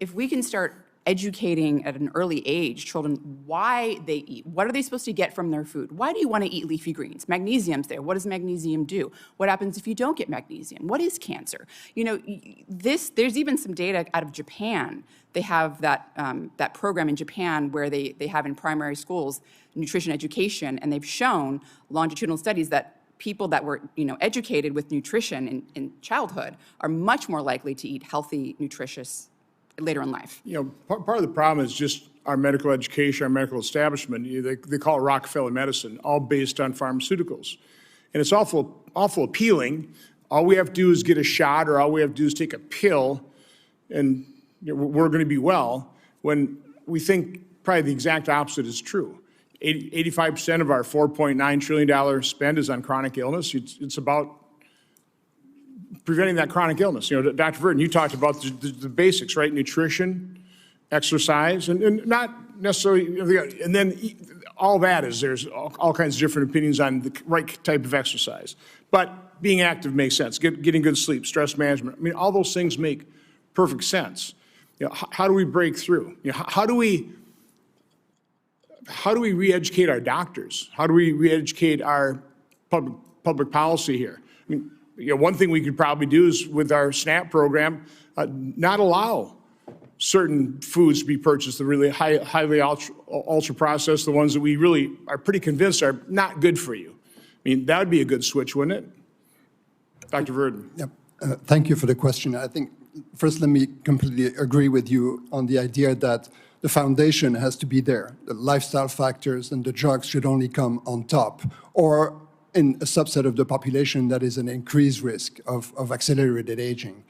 If we can start educating at an early age children why they eat, what are they supposed to get from their food? Why do you want to eat leafy greens? Magnesium's there. What does magnesium do? What happens if you don't get magnesium? What is cancer? There's even some data out of Japan. They have that program in Japan where they have in primary schools nutrition education, and they've shown longitudinal studies that people that were educated with nutrition in childhood are much more likely to eat healthy, nutritious later in life. Part of the problem is just our medical education, our medical establishment. They call it Rockefeller medicine, all based on pharmaceuticals. And it's awful appealing. All we have to do is get a shot, or all we have to do is take a pill, and we're going to be well, when we think probably the exact opposite is true. 85% of our $4.9 trillion spend is on chronic illness. It's about preventing that chronic illness. Dr. Verdin, you talked about the basics, right? Nutrition, exercise, and not necessarily, and then all that is, there's all kinds of different opinions on the right type of exercise. But being active makes sense. Getting good sleep, stress management. All those things make perfect sense. How do we break through? How do we re-educate our doctors? How do we re-educate our public policy here? One thing we could probably do is with our SNAP program, not allow certain foods to be purchased, the really highly ultra-processed, the ones that we really are pretty convinced are not good for you. That would be a good switch, wouldn't it? Dr. Verdin. Yep. Thank you for the question. I think, first, let me completely agree with you on the idea that the foundation has to be there. The lifestyle factors and the drugs should only come on top, or in a subset of the population that is an increased risk of accelerated aging.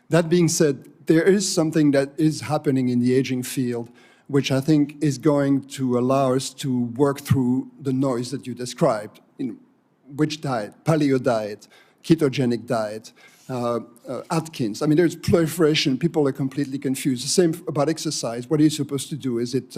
That being said, there is something that is happening in the aging field, which I think is going to allow us to work through the noise that you described. Which diet? Paleo diet, ketogenic diet, Atkins. There's proliferation. People are completely confused. The same about exercise. What are you supposed to do? Is it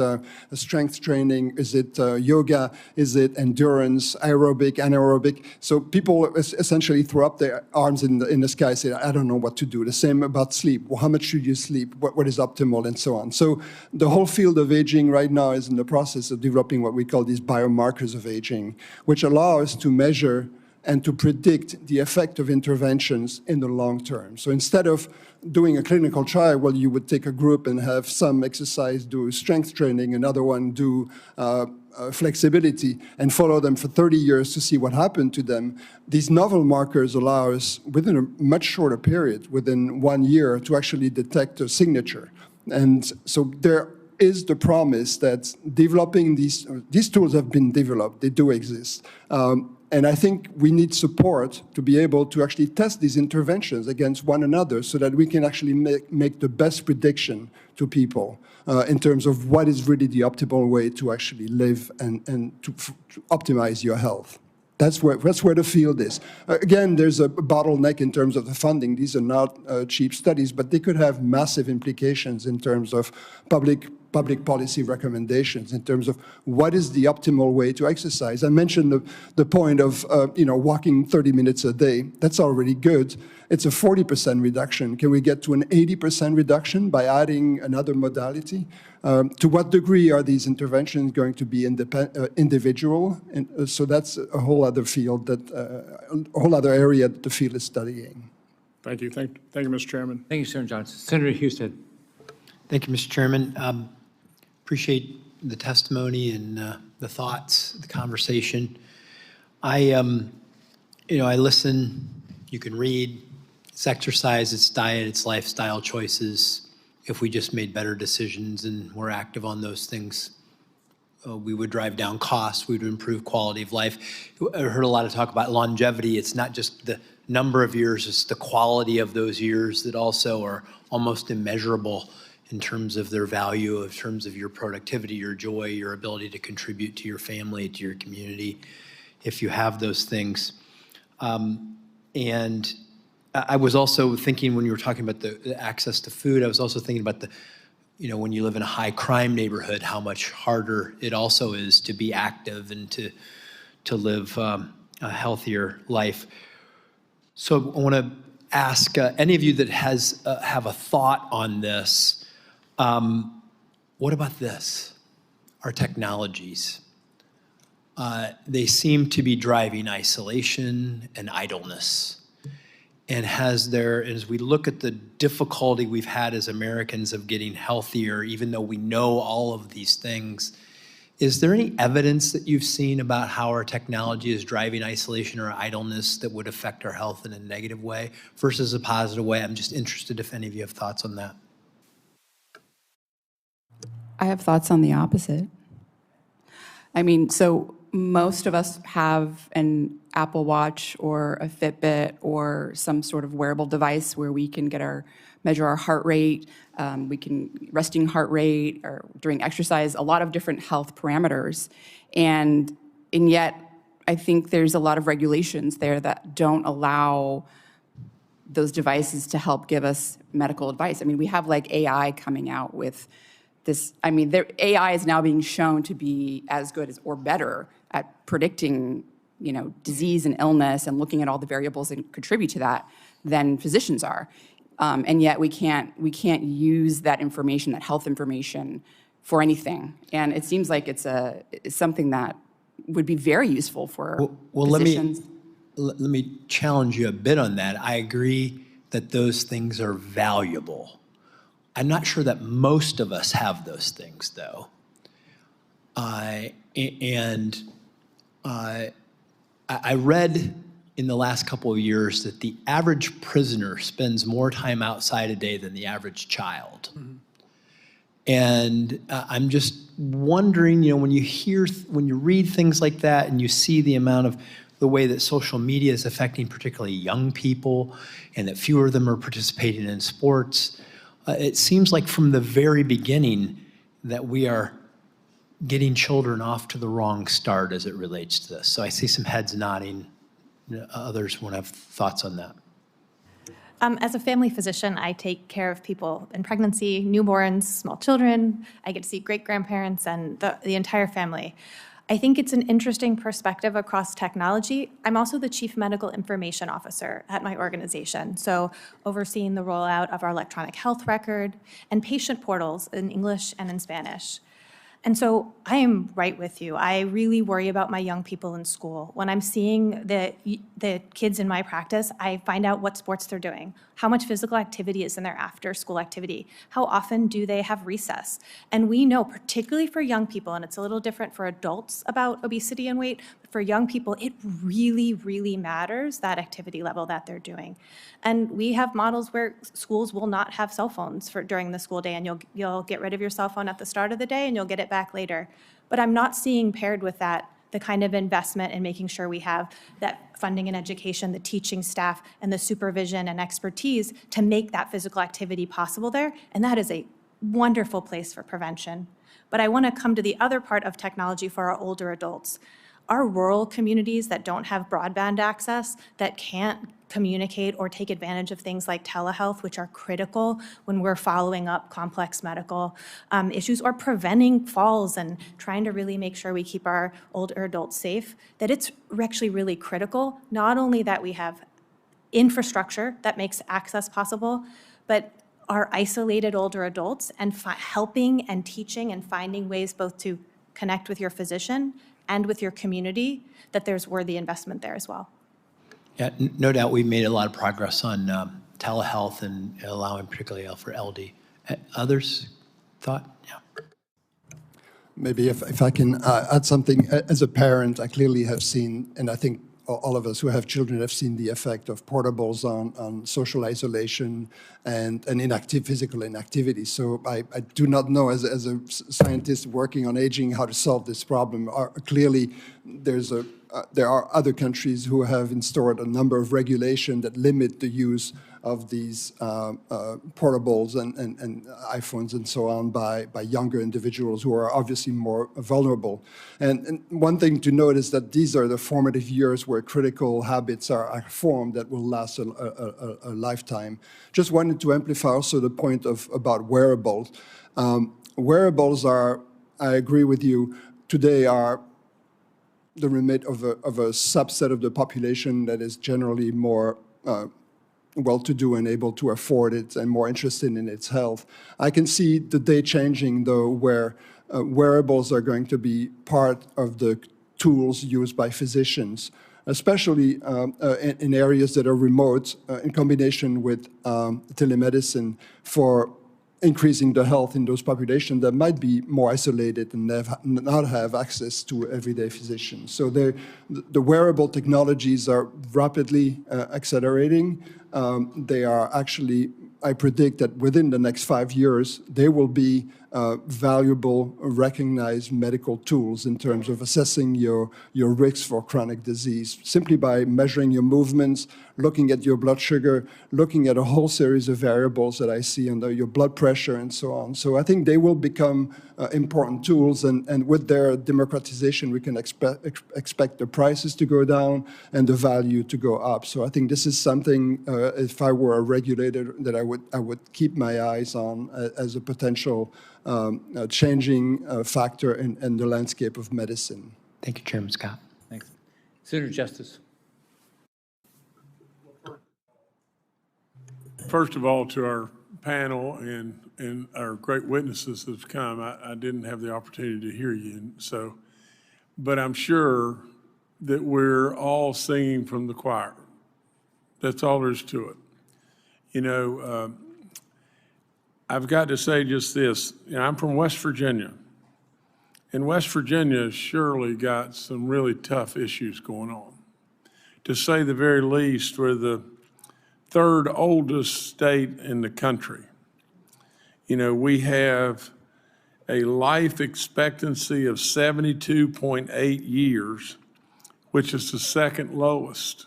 strength training? Is it yoga? Is it endurance, aerobic, anaerobic? So people essentially throw up their arms in the sky and say, I don't know what to do. The same about sleep. Well, how much should you sleep? What is optimal, and so on. So the whole field of aging right now is in the process of developing what we call these biomarkers of aging, which allow us to measure and to predict the effect of interventions in the long term. So instead of doing a clinical trial, well, you would take a group and have some exercise do strength training, another one do flexibility, and follow them for 30 years to see what happened to them. These novel markers allow us, within a much shorter period, within 1 year, to actually detect a signature. And so there is the promise that developing these tools have been developed, they do exist. And I think we need support to be able to actually test these interventions against one another so that we can actually make the best prediction to people in terms of what is really the optimal way to actually live and to optimize your health. That's where the field is. Again, there's a bottleneck in terms of the funding. These are not cheap studies, but they could have massive implications in terms of public policy recommendations, in terms of what is the optimal way to exercise. I mentioned the point of walking 30 minutes a day. That's already good. It's a 40% reduction. Can we get to an 80% reduction by adding another modality? To what degree are these interventions going to be individual? And so that's a whole other field, a whole other area that the field is studying. Thank you. Thank you, Mr. Chairman. Thank you, Senator Johnson. Senator Houston. Thank you, Mr. Chairman. Appreciate the testimony and the thoughts, the conversation. I listen. You can read. It's exercise, it's diet, it's lifestyle choices. If we just made better decisions and were active on those things, we would drive down costs, we would improve quality of life. I heard a lot of talk about longevity. It's not just the number of years, it's the quality of those years that also are almost immeasurable in terms of their value, in terms of your productivity, your joy, your ability to contribute to your family, to your community, if you have those things. And I was also thinking when you were talking about the access to food, I was also thinking about when you live in a high crime neighborhood, how much harder it also is to be active and to live a healthier life. So I want to ask any of you that have a thought on this, what about this? Our technologies. They seem to be driving isolation and idleness. And as we look at the difficulty we've had as Americans of getting healthier, even though we know all of these things, is there any evidence that you've seen about how our technology is driving isolation or idleness that would affect our health in a negative way versus a positive way? I'm just interested if any of you have thoughts on that. I have thoughts on the opposite. I mean, so most of us have an Apple Watch or a Fitbit or some sort of wearable device where we can measure our heart rate, we can resting heart rate, or during exercise, a lot of different health parameters. And yet, I think there's a lot of regulations there that don't allow those devices to help give us medical advice. I mean, we have like AI coming out with this. I mean, AI is now being shown to be as good as or better at predicting, disease and illness and looking at all the variables that contribute to that than physicians are. And yet we can't use that information, that health information, for anything. And it seems like it's something that would be very useful for physicians. Let me challenge you a bit on that. I agree that those things are valuable. I'm not sure that most of us have those things, though. I read in the last couple of years that the average prisoner spends more time outside a day than the average child. Mm-hmm. And I'm just wondering, when you read things like that and you see the way that social media is affecting particularly young people and that fewer of them are participating in sports, it seems like from the very beginning that we are getting children off to the wrong start as it relates to this. So I see some heads nodding. Others want to have thoughts on that. As a family physician, I take care of people in pregnancy, newborns, small children. I get to see great-grandparents and the entire family. I think it's an interesting perspective across technology. I'm also the Chief Medical Information Officer at my organization, so overseeing the rollout of our electronic health record and patient portals in English and in Spanish. And so I am right with you. I really worry about my young people in school. When I'm seeing the kids in my practice, I find out what sports they're doing, how much physical activity is in their after-school activity, how often do they have recess. And we know, particularly for young people, and it's a little different for adults about obesity and weight, but for young people, it really, really matters, that activity level that they're doing. And we have models where schools will not have cell phones during the school day, and you'll get rid of your cell phone at the start of the day and you'll get it back later. But I'm not seeing paired with that the kind of investment in making sure we have that funding and education, the teaching staff, and the supervision and expertise to make that physical activity possible there. And that is a wonderful place for prevention. But I want to come to the other part of technology for our older adults. Our rural communities that don't have broadband access, that can't communicate or take advantage of things like telehealth, which are critical when we're following up complex medical issues or preventing falls and trying to really make sure we keep our older adults safe, that it's actually really critical, not only that we have infrastructure that makes access possible, but our isolated older adults and helping and teaching and finding ways both to connect with your physician and with your community, that there's worthy investment there as well. Yeah, no doubt we made a lot of progress on telehealth and allowing particularly for LD. Others thought? Yeah. Maybe if I can add something. As a parent, I clearly have seen, and I think all of us who have children have seen the effect of portables on social isolation and physical inactivity. So I do not know, as a scientist working on aging, how to solve this problem. Clearly, there are other countries who have instaured a number of regulations that limit the use of these portables and iPhones and so on by younger individuals who are obviously more vulnerable. And one thing to note is that these are the formative years where critical habits are formed that will last a lifetime. Just wanted to amplify also the point about wearables. Wearables are, I agree with you, today are the remit of a subset of the population that is generally more well-to-do and able to afford it and more interested in its health. I can see the day changing, though, where wearables are going to be part of the tools used by physicians, especially in areas that are remote, in combination with telemedicine for increasing the health in those populations that might be more isolated and not have access to everyday physicians. So the wearable technologies are rapidly accelerating. They are actually, I predict that within the next 5 years, they will be valuable, recognized medical tools in terms of assessing your risks for chronic disease, simply by measuring your movements, looking at your blood sugar, looking at a whole series of variables that I see under your blood pressure and so on. So I think they will become important tools, and with their democratization, we can expect the prices to go down and the value to go up. So I think this is something, if I were a regulator, that I would keep my eyes on as a potential changing factor in the landscape of medicine. Thank you, Chairman Scott. Thanks. Senator Justice. First of all, to our panel and our great witnesses that have come, I didn't have the opportunity to hear you, but I'm sure that we're all singing from the choir. That's all there is to it. You know, I've got to say just this. You know, I'm from West Virginia, and West Virginia has surely got some really tough issues going on. To say the very least, we're the third oldest state in the country. You know, we have a life expectancy of 72.8 years, which is the second lowest.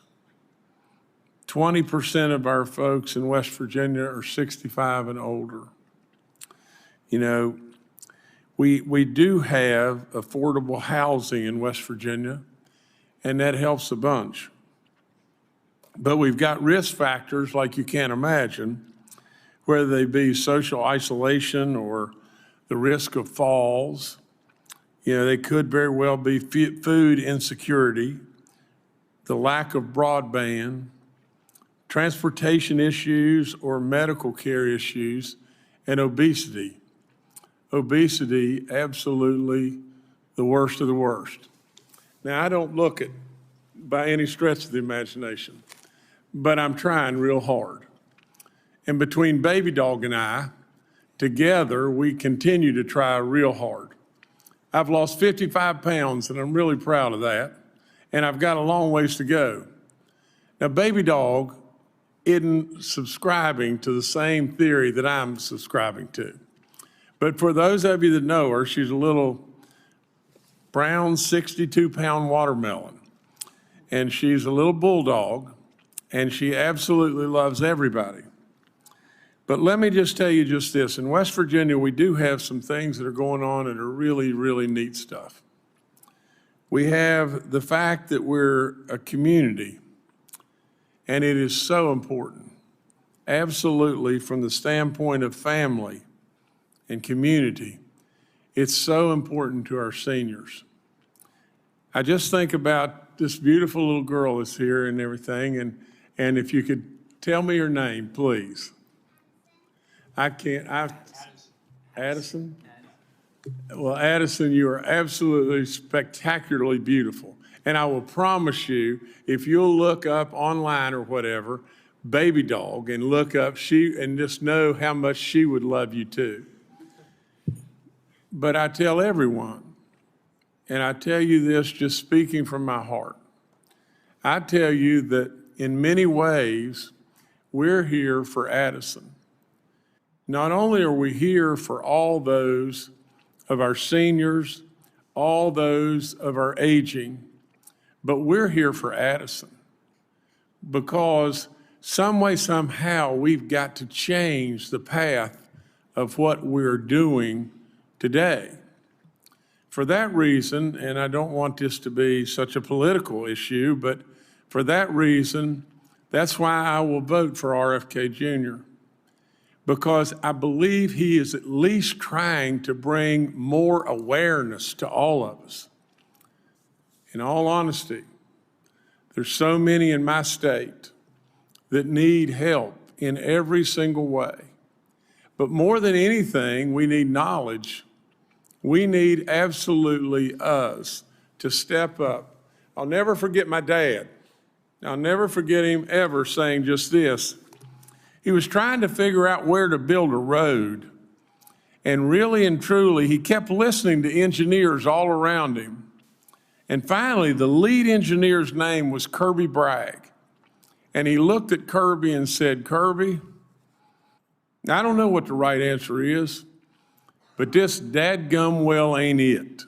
20% of our folks in West Virginia are 65 and older. You know, we do have affordable housing in West Virginia, and that helps a bunch. But we've got risk factors like you can't imagine, whether they be social isolation or the risk of falls. You know, they could very well be food insecurity, the lack of broadband, transportation issues or medical care issues, and obesity. obesity absolutely the worst of the worst. Now, I don't look it by any stretch of the imagination, but I'm trying real hard. And between Baby Dog and I, together, we continue to try real hard. I've lost 55 pounds, and I'm really proud of that, and I've got a long ways to go. Now, Baby Dog isn't subscribing to the same theory that I'm subscribing to. But for those of you that know her, she's a little brown 62-pound watermelon. And she's a little bulldog, and she absolutely loves everybody. But let me just tell you just this. In West Virginia, we do have some things that are going on that are really, really neat stuff. We have the fact that we're a community, and it is so important, absolutely, from the standpoint of family and community. It's so important to our seniors. I just think about this beautiful little girl that's here and everything, and if you could tell me her name, please. Addison? Well, Addison, you are absolutely spectacularly beautiful. And I will promise you, if you'll look up online or whatever, Baby Dog, and look up and just know how much she would love you too. But I tell everyone, and I tell you this just speaking from my heart, I tell you that in many ways, we're here for Addison. Not only are we here for all those of our seniors, all those of our aging, but we're here for Addison because some way, somehow, we've got to change the path of what we're doing today. For that reason, and I don't want this to be such a political issue, but for that reason, that's why I will vote for RFK Jr., because I believe he is at least trying to bring more awareness to all of us. In all honesty, there's so many in my state that need help in every single way. But more than anything, we need knowledge. We need absolutely us to step up. I'll never forget my dad. I'll never forget him ever saying just this. He was trying to figure out where to build a road. And really and truly, he kept listening to engineers all around him. And finally, the lead engineer's name was Kirby Bragg. And he looked at Kirby and said, Kirby, I don't know what the right answer is, but this dadgum well ain't it.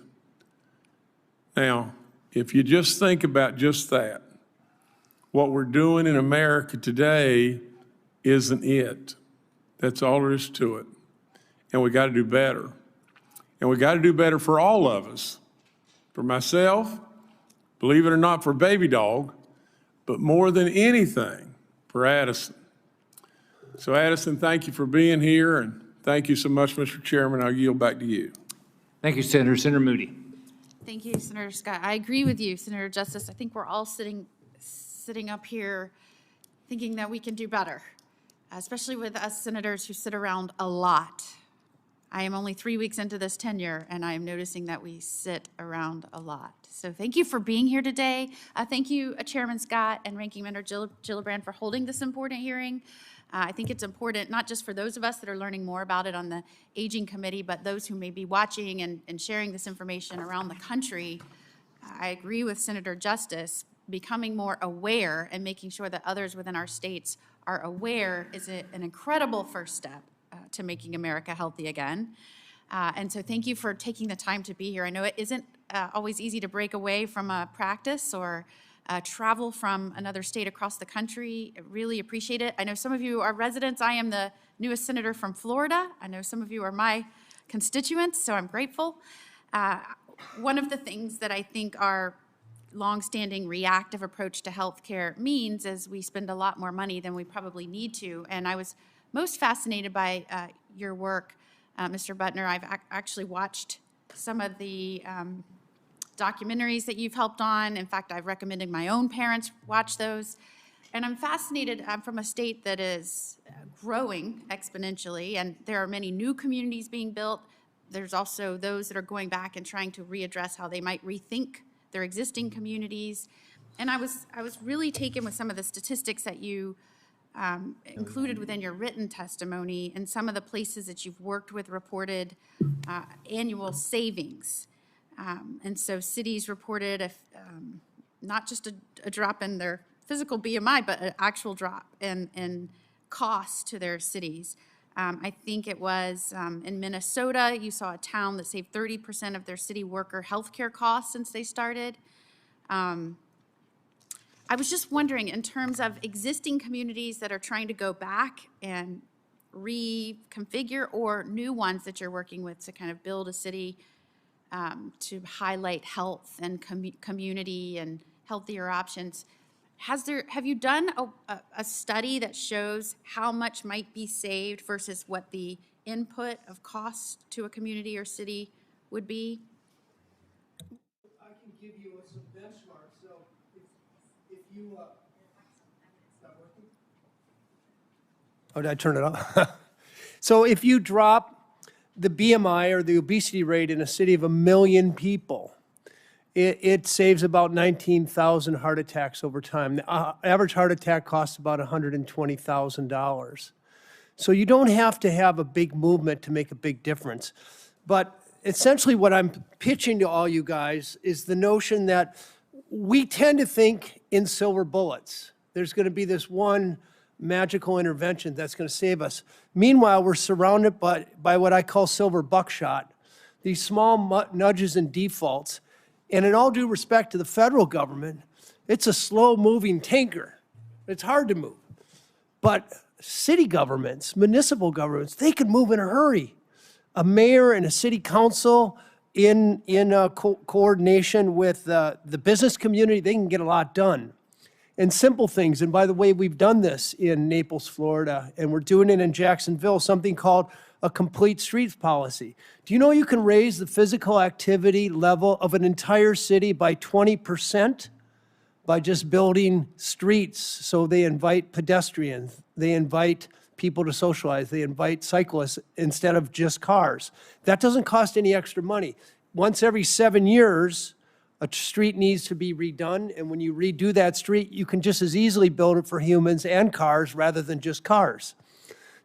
Now, if you just think about just that, what we're doing in America today isn't it. That's all there is to it. And we got to do better. And we got to do better for all of us. For myself, believe it or not, for Baby Dog, but more than anything, for Addison. So Addison, thank you for being here, and thank you so much, Mr. Chairman. I'll yield back to you. Thank you, Senator. Senator Moody. Thank you, Senator Scott. I agree with you, Senator Justice. I think we're all sitting up here thinking that we can do better, especially with us senators who sit around a lot. I am only 3 weeks into this tenure, and I am noticing that we sit around a lot. So thank you for being here today. Thank you, Chairman Scott and Ranking Member Gillibrand, for holding this important hearing. I think it's important not just for those of us that are learning more about it on the Aging Committee, but those who may be watching and sharing this information around the country. I agree with Senator Justice. Becoming more aware and making sure that others within our states are aware is an incredible first step to making America healthy again. And so thank you for taking the time to be here. I know it isn't always easy to break away from a practice or travel from another state across the country. I really appreciate it. I know some of you are residents. I am the newest senator from Florida. I know some of you are my constituents, so I'm grateful. One of the things that I think our longstanding reactive approach to healthcare means is we spend a lot more money than we probably need to. And I was most fascinated by your work, Mr. Buettner. I've actually watched some of the documentaries that you've helped on. In fact, I've recommended my own parents watch those. And I'm fascinated. I'm from a state that is growing exponentially, and there are many new communities being built, There's also those that are going back and trying to readdress how they might rethink their existing communities. And I was really taken with some of the statistics that you included within your written testimony, and some of the places that you've worked with reported annual savings. And so cities reported not just a drop in their physical BMI, but an actual drop in costs to their cities. I think it was in Minnesota, you saw a town that saved 30% of their city worker healthcare costs since they started. I was just wondering, in terms of existing communities that are trying to go back and reconfigure, or new ones that you're working with to kind of build a city to highlight health and community and healthier options, have you done a study that shows how much might be saved versus what the input of costs to a community or city would be? I can give you some benchmarks. So if you, not working? Oh, did I turn it off? So if you drop the BMI or the obesity rate in a city of 1 million people, it saves about 19,000 heart attacks over time. The average heart attack costs about $120,000. So you don't have to have a big movement to make a big difference. But essentially what I'm pitching to all you guys is the notion that we tend to think in silver bullets. There's going to be this one magical intervention that's going to save us. Meanwhile, we're surrounded by what I call silver buckshot, these small nudges and defaults. And in all due respect to the federal government, it's a slow-moving tanker. It's hard to move. But city governments, municipal governments, they can move in a hurry. A mayor and a city council in coordination with the business community, they can get a lot done. And simple things, and by the way, we've done this in Naples, Florida, and we're doing it in Jacksonville, something called a complete streets policy. Do you know you can raise the physical activity level of an entire city by 20% by just building streets? So they invite pedestrians, they invite people to socialize, they invite cyclists instead of just cars. That doesn't cost any extra money. Once every 7 years, a street needs to be redone, and when you redo that street, you can just as easily build it for humans and cars rather than just cars.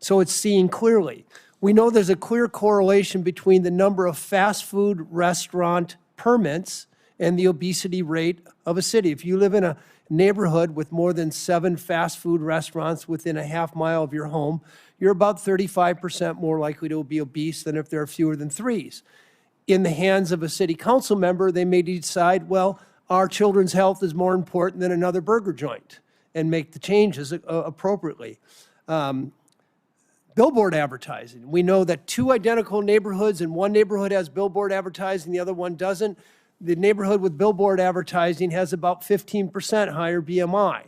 So it's seeing clearly. We know there's a clear correlation between the number of fast food restaurant permits and the obesity rate of a city. If you live in a neighborhood with more than 7 fast food restaurants within a half mile of your home, you're about 35% more likely to be obese than if there are fewer than 3s. In the hands of a city council member, they may decide, well, our children's health is more important than another burger joint, and make the changes appropriately. Billboard advertising. We know that 2 identical neighborhoods, and one neighborhood has billboard advertising, the other one doesn't. The neighborhood with billboard advertising has about 15% higher BMI.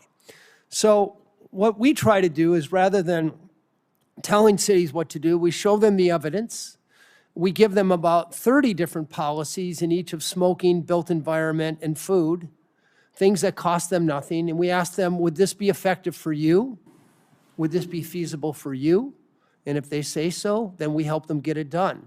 So what we try to do is, rather than telling cities what to do, we show them the evidence. We give them about 30 different policies in each of smoking, built environment, and food, things that cost them nothing. And we ask them, would this be effective for you? Would this be feasible for you? And if they say so, then we help them get it done.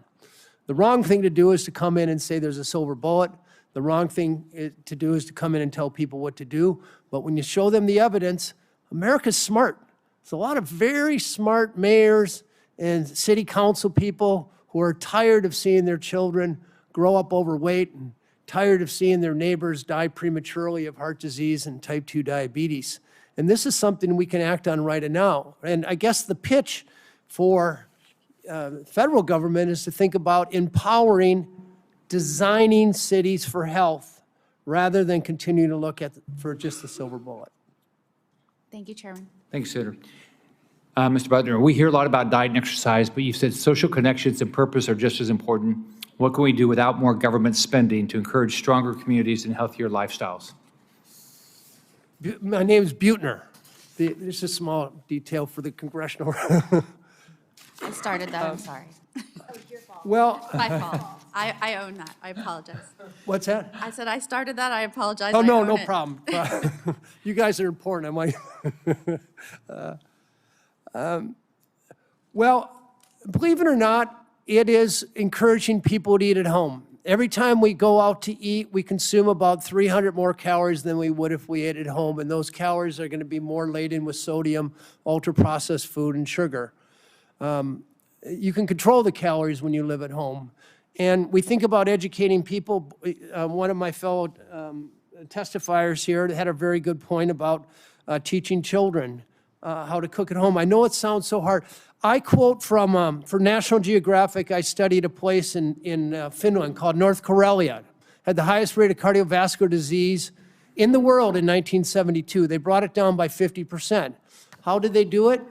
The wrong thing to do is to come in and say there's a silver bullet. The wrong thing to do is to come in and tell people what to do. But when you show them the evidence, America's smart. There's a lot of very smart mayors and city council people who are tired of seeing their children grow up overweight and tired of seeing their neighbors die prematurely of heart disease and type 2 diabetes. And this is something we can act on right now. And I guess the pitch for federal government is to think about empowering, designing cities for health, rather than continuing to look for just the silver bullet. Thank you, Chairman. Thank you, Senator. Mr. Buettner, we hear a lot about diet and exercise, but you said social connections and purpose are just as important. What can we do without more government spending to encourage stronger communities and healthier lifestyles? My name is Buettner. There's a small detail for the congressional. I started that, I'm sorry. Well, My fault. I own that. I apologize. what's that? I said I started that. I apologize. Oh, I no, own no it. problem. You guys are important. I might. Well, believe it or not, it is encouraging people to eat at home. Every time we go out to eat, we consume about 300 more calories than we would if we ate at home, and those calories are going to be more laden with sodium, ultra-processed food, and sugar. You can control the calories when you live at home. And we think about educating people. One of my fellow testifiers here had a very good point about teaching children how to cook at home. I know it sounds so hard. I quote from, for National Geographic, I studied a place in Finland called North Karelia. Had the highest rate of cardiovascular disease in the world in 1972. They brought it down by 50%. How did they do it?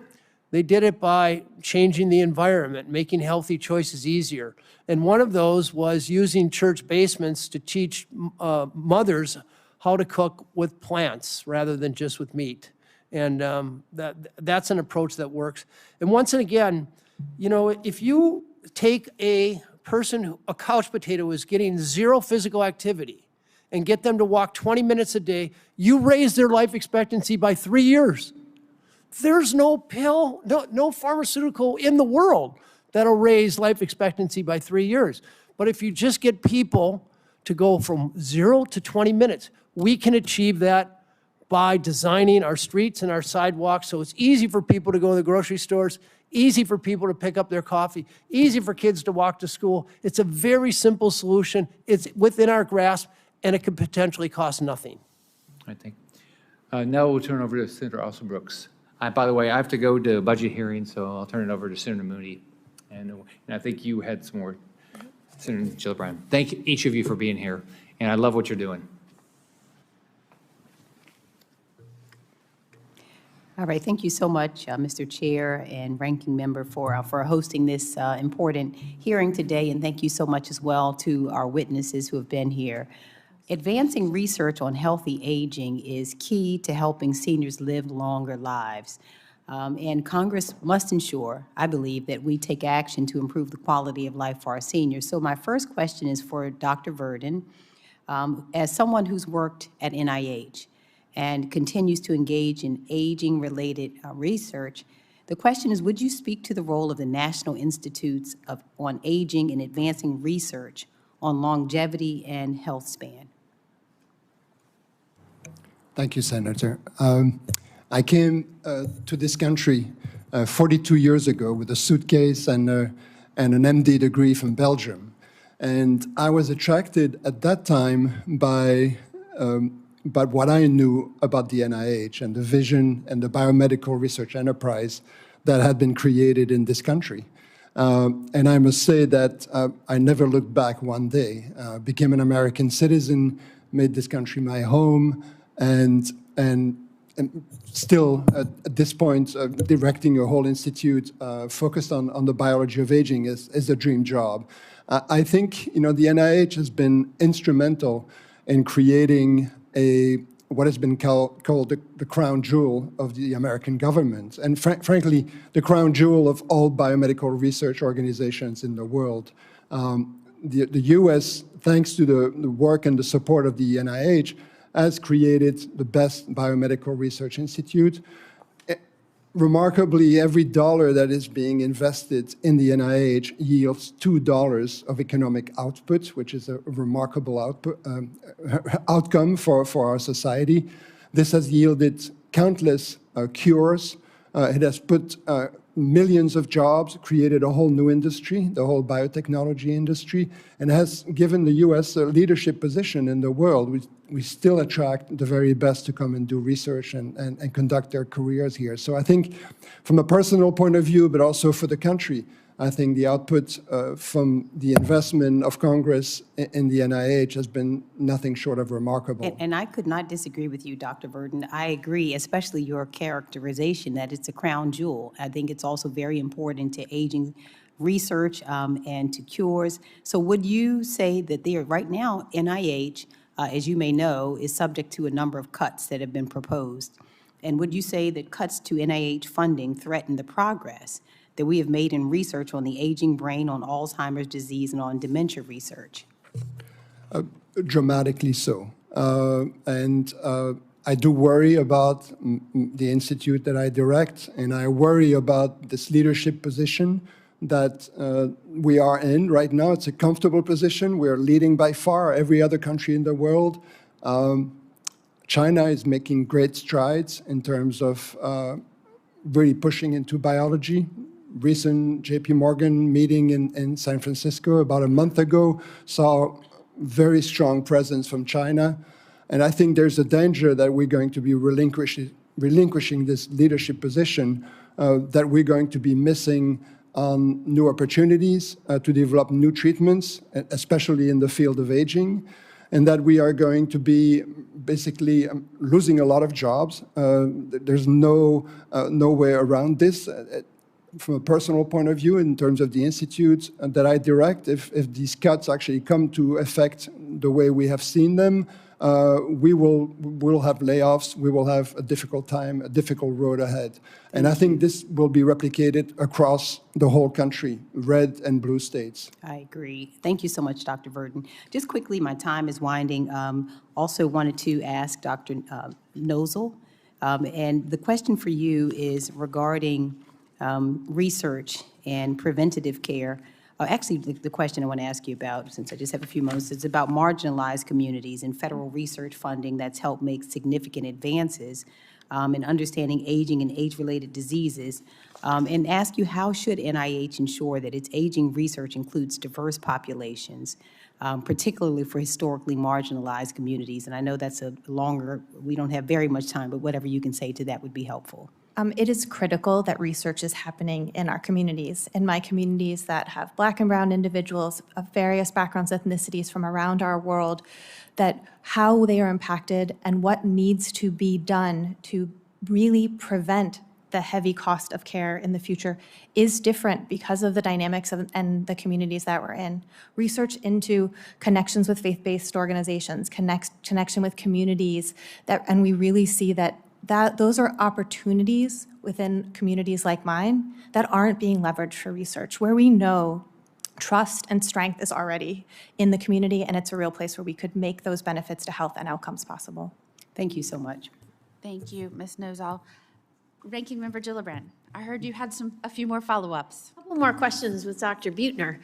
They did it by changing the environment, making healthy choices easier. And one of those was using church basements to teach mothers how to cook with plants rather than just with meat. And that's an approach that works. And once and again, you know, if you take a person, a couch potato who is getting zero physical activity and get them to walk 20 minutes a day, you raise their life expectancy by 3 years. There's no pill, no pharmaceutical in the world that'll raise life expectancy by 3 years. But if you just get people to go from 0 to 20 minutes, we can achieve that by designing our streets and our sidewalks so it's easy for people to go to the grocery stores, easy for people to pick up their coffee, easy for kids to walk to school. It's a very simple solution. It's within our grasp, and it could potentially cost nothing. I think. Now we'll turn over to Senator Austin Brooks. By the way, I have to go to a budget hearing, so I'll turn it over to Senator Mooney. And I think you had some more, Senator Gillibrand. Thank each of you for being here, and I love what you're doing. All right, thank you so much, Mr. Chair and Ranking Member for hosting this important hearing today, and thank you so much as well to our witnesses who have been here. Advancing research on healthy aging is key to helping seniors live longer lives. And Congress must ensure, I believe, that we take action to improve the quality of life for our seniors. So my first question is for Dr. Verdin. As someone who's worked at NIH and continues to engage in aging-related research, the question is, would you speak to the role of the National Institutes on Aging in advancing research on longevity and health span? Thank you, Senator. I came to this country 42 years ago with a suitcase and an MD degree from Belgium. And I was attracted at that time by what I knew about the NIH and the vision and the biomedical research enterprise that had been created in this country. And I must say that I never looked back one day. Became an American citizen, made this country my home, and still at this point directing a whole institute focused on the biology of aging is a dream job. I think the NIH has been instrumental in creating what has been called the crown jewel of the American government, and frankly, the crown jewel of all biomedical research organizations in the world. The U.S., thanks to the work and the support of the NIH, has created the best biomedical research institute. Remarkably, every dollar that is being invested in the NIH yields $2 of economic output, which is a remarkable outcome for our society. This has yielded countless cures. It has put millions of jobs, created a whole new industry, the whole biotechnology industry, and has given the U.S. a leadership position in the world. We still attract the very best to come and do research and conduct their careers here. So I think from a personal point of view, but also for the country, I think the output from the investment of Congress in the NIH has been nothing short of remarkable. And I could not disagree with you, Dr. Verdin. I agree, especially your characterization that it's a crown jewel. I think it's also very important to aging research and to cures. So would you say that there right now, NIH, as you may know, is subject to a number of cuts that have been proposed? And would you say that cuts to NIH funding threaten the progress that we have made in research on the aging brain, on Alzheimer's disease, and on dementia research? Dramatically so. And I do worry about the institute that I direct, and I worry about this leadership position that we are in right now. It's a comfortable position. We're leading by far every other country in the world. China is making great strides in terms of really pushing into biology. Recent JP Morgan meeting in San Francisco about a month ago saw very strong presence from China. And I think there's a danger that we're going to be relinquishing this leadership position, that we're going to be missing on new opportunities to develop new treatments, especially in the field of aging, and that we are going to be basically losing a lot of jobs. There's no way around this. From a personal point of view, in terms of the institutes that I direct, if these cuts actually come to effect the way we have seen them, we'll have layoffs, we will have a difficult time, a difficult road ahead. And I think this will be replicated across the whole country, red and blue states. I agree. Thank you so much, Dr. Verdin. Just quickly, my time is winding. Also wanted to ask Dr. Nosal, and the question for you is regarding research and preventative care. Actually, the question I want to ask you about, since I just have a few moments, is about marginalized communities and federal research funding that's helped make significant advances in understanding aging and age-related diseases, and ask you, how should NIH ensure that its aging research includes diverse populations, particularly for historically marginalized communities? And I know that's a longer, we don't have very much time, but whatever you can say to that would be helpful. It is critical that research is happening in our communities, in my communities that have Black and brown individuals of various backgrounds, ethnicities from around our world, that how they are impacted and what needs to be done to really prevent the heavy cost of care in the future is different because of the dynamics and the communities that we're in. Research into connections with faith-based organizations, connection with communities, and we really see that those are opportunities within communities like mine that aren't being leveraged for research, where we know trust and strength is already in the community, and it's a real place where we could make those benefits to health and outcomes possible. Thank you so much. Thank you, Ms. Nosal. Ranking Member Gillibrand, I heard you had a few more follow-ups. A couple more questions with Dr. Buettner.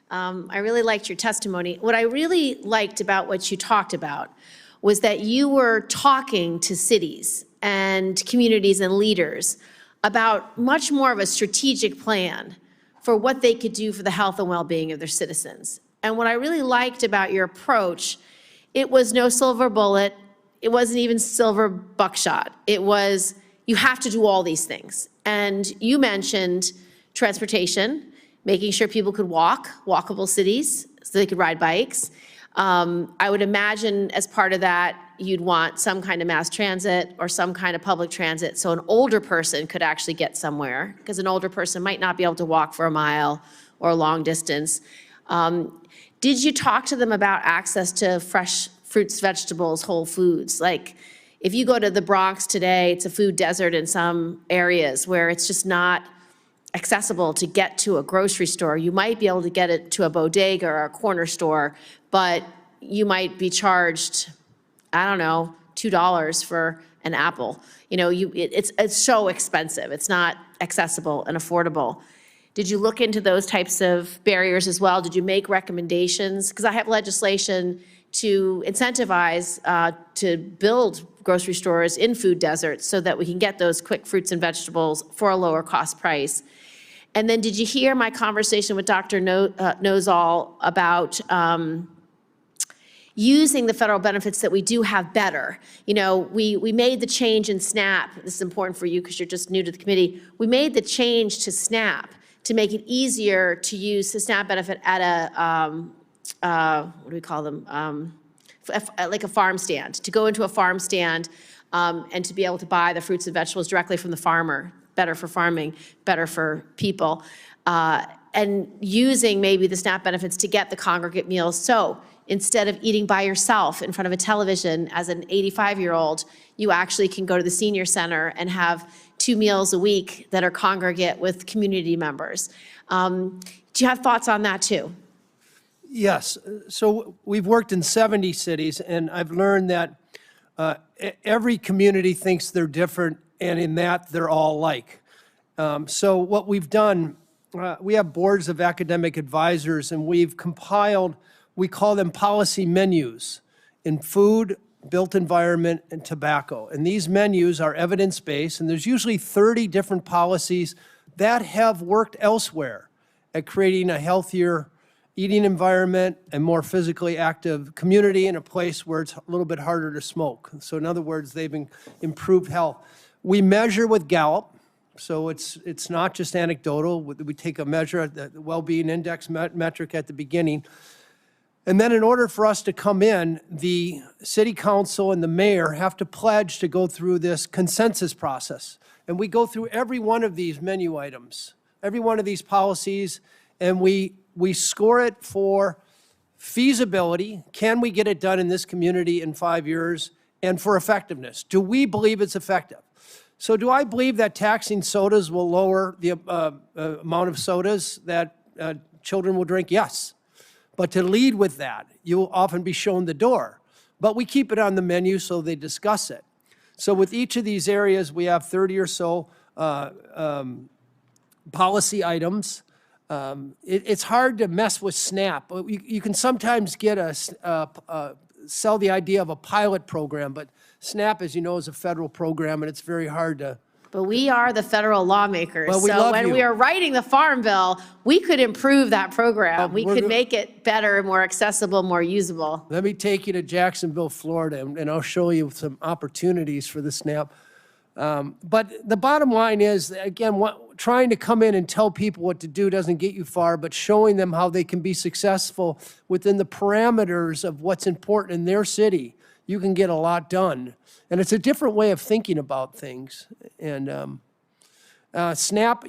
I really liked your testimony. What I really liked about what you talked about was that you were talking to cities and communities and leaders about much more of a strategic plan for what they could do for the health and well-being of their citizens. And what I really liked about your approach, it was no silver bullet, it wasn't even silver buckshot. It was, you have to do all these things. And you mentioned transportation, making sure people could walk, walkable cities, so they could ride bikes. I would imagine as part of that, you'd want some kind of mass transit or some kind of public transit so an older person could actually get somewhere, because an older person might not be able to walk for a mile or a long distance. Did you talk to them about access to fresh fruits, vegetables, whole foods? Like, if you go to the Bronx today, it's a food desert in some areas where it's just not accessible to get to a grocery store. You might be able to get it to a bodega or a corner store, but you might be charged, I don't know, $2 for an apple. You know, it's so expensive. It's not accessible and affordable. Did you look into those types of barriers as well? Did you make recommendations? Because I have legislation to incentivize to build grocery stores in food deserts so that we can get those quick fruits and vegetables for a lower cost price. And then did you hear my conversation with Dr. Nosal about using the federal benefits that we do have better? You know, we made the change in SNAP. This is important for you because you're just new to the committee. We made the change to SNAP to make it easier to use the SNAP benefit at a, what do we call them? Like a farm stand, to go into a farm stand and to be able to buy the fruits and vegetables directly from the farmer. Better for farming, better for people. And using maybe the SNAP benefits to get the congregate meals. So instead of eating by yourself in front of a television as an 85-year-old, you actually can go to the senior center and have 2 meals a week that are congregate with community members. Do you have thoughts on that too? Yes. So we've worked in 70 cities, and I've learned that every community thinks they're different, and in that they're all alike. So what we've done we have boards of academic advisors, and we've compiled, we call them policy menus in food, built environment, and tobacco. And these menus are evidence-based, and there's usually 30 different policies that have worked elsewhere at creating a healthier eating environment and more physically active community in a place where it's a little bit harder to smoke. So in other words, they've improved health. We measure with Gallup, so it's not just anecdotal. We take a measure at the well-being index metric at the beginning. And then in order for us to come in, the city council and the mayor have to pledge to go through this consensus process. And we go through every one of these menu items, every one of these policies, and we score it for feasibility. Can we get it done in this community in 5 years? And for effectiveness. Do we believe it's effective? So do I believe that taxing sodas will lower the amount of sodas that children will drink? Yes. But to lead with that, you will often be shown the door. But we keep it on the menu so they discuss it. So with each of these areas, we have 30 or so policy items. It's hard to mess with SNAP. You can sometimes get sell the idea of a pilot program, but SNAP, as you know, is a federal program, and it's very hard to. But we are the federal lawmakers. Well, we so love when you. we are writing the Farm Bill, we could improve that program. We we're could go- make it better, more accessible, more usable. Let me take you to Jacksonville, Florida, and I'll show you some opportunities for the SNAP. But the bottom line is, again, trying to come in and tell people what to do doesn't get you far, but showing them how they can be successful within the parameters of what's important in their city, you can get a lot done. And it's a different way of thinking about things. And SNAP,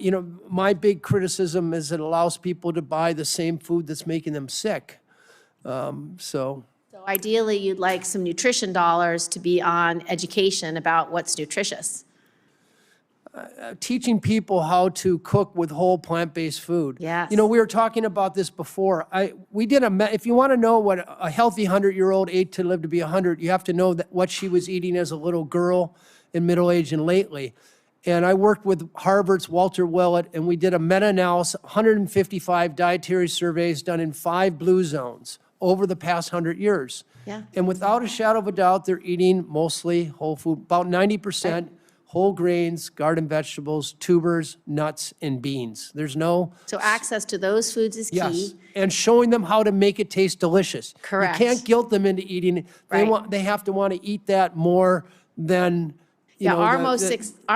my big criticism is it allows people to buy the same food that's making them sick. So Ideally, you'd like some nutrition dollars to be on education about what's nutritious. teaching people how to cook with whole plant-based food. Yes. We were talking about this before. If you want to know what a healthy 100-year-old ate to live to be 100, you have to know what she was eating as a little girl in middle age and lately. And I worked with Harvard's Walter Willett, and we did a meta-analysis, 155 dietary surveys done in 5 blue zones over the past 100 years. Yeah. And without a shadow of a doubt, they're eating mostly whole food, about 90% whole grains, garden vegetables, tubers, nuts, and beans. There's no... So access to those foods is key. Yes, and showing them how to make it taste delicious. Correct. You can't guilt them into eating it. Right. They have to want to eat that more than, Yeah, our the-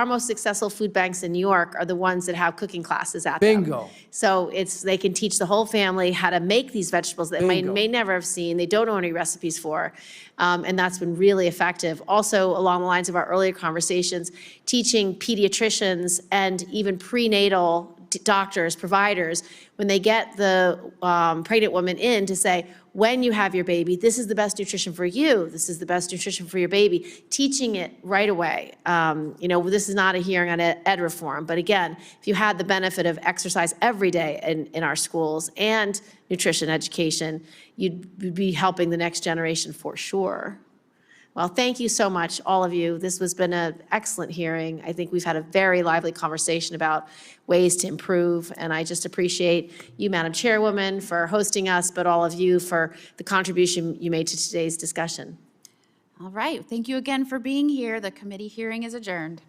most successful food banks in New York are the ones that have cooking classes at them. Bingo. So they can teach the whole family how to make these vegetables that they Bingo. may never have seen, they don't know any recipes for, and that's been really effective. Also, along the lines of our earlier conversations, teaching pediatricians and even prenatal doctors, providers, when they get the pregnant woman in to say, when you have your baby, this is the best nutrition for you, this is the best nutrition for your baby, teaching it right away. This is not a hearing on ed reform, but again, if you had the benefit of exercise every day in our schools and nutrition education, you'd be helping the next generation for sure. Well, thank you so much, all of you. This has been an excellent hearing. I think we've had a very lively conversation about ways to improve, and I just appreciate you, Madam Chairwoman, for hosting us, but all of you for the contribution you made to today's discussion. All right, thank you again for being here. The committee hearing is adjourned.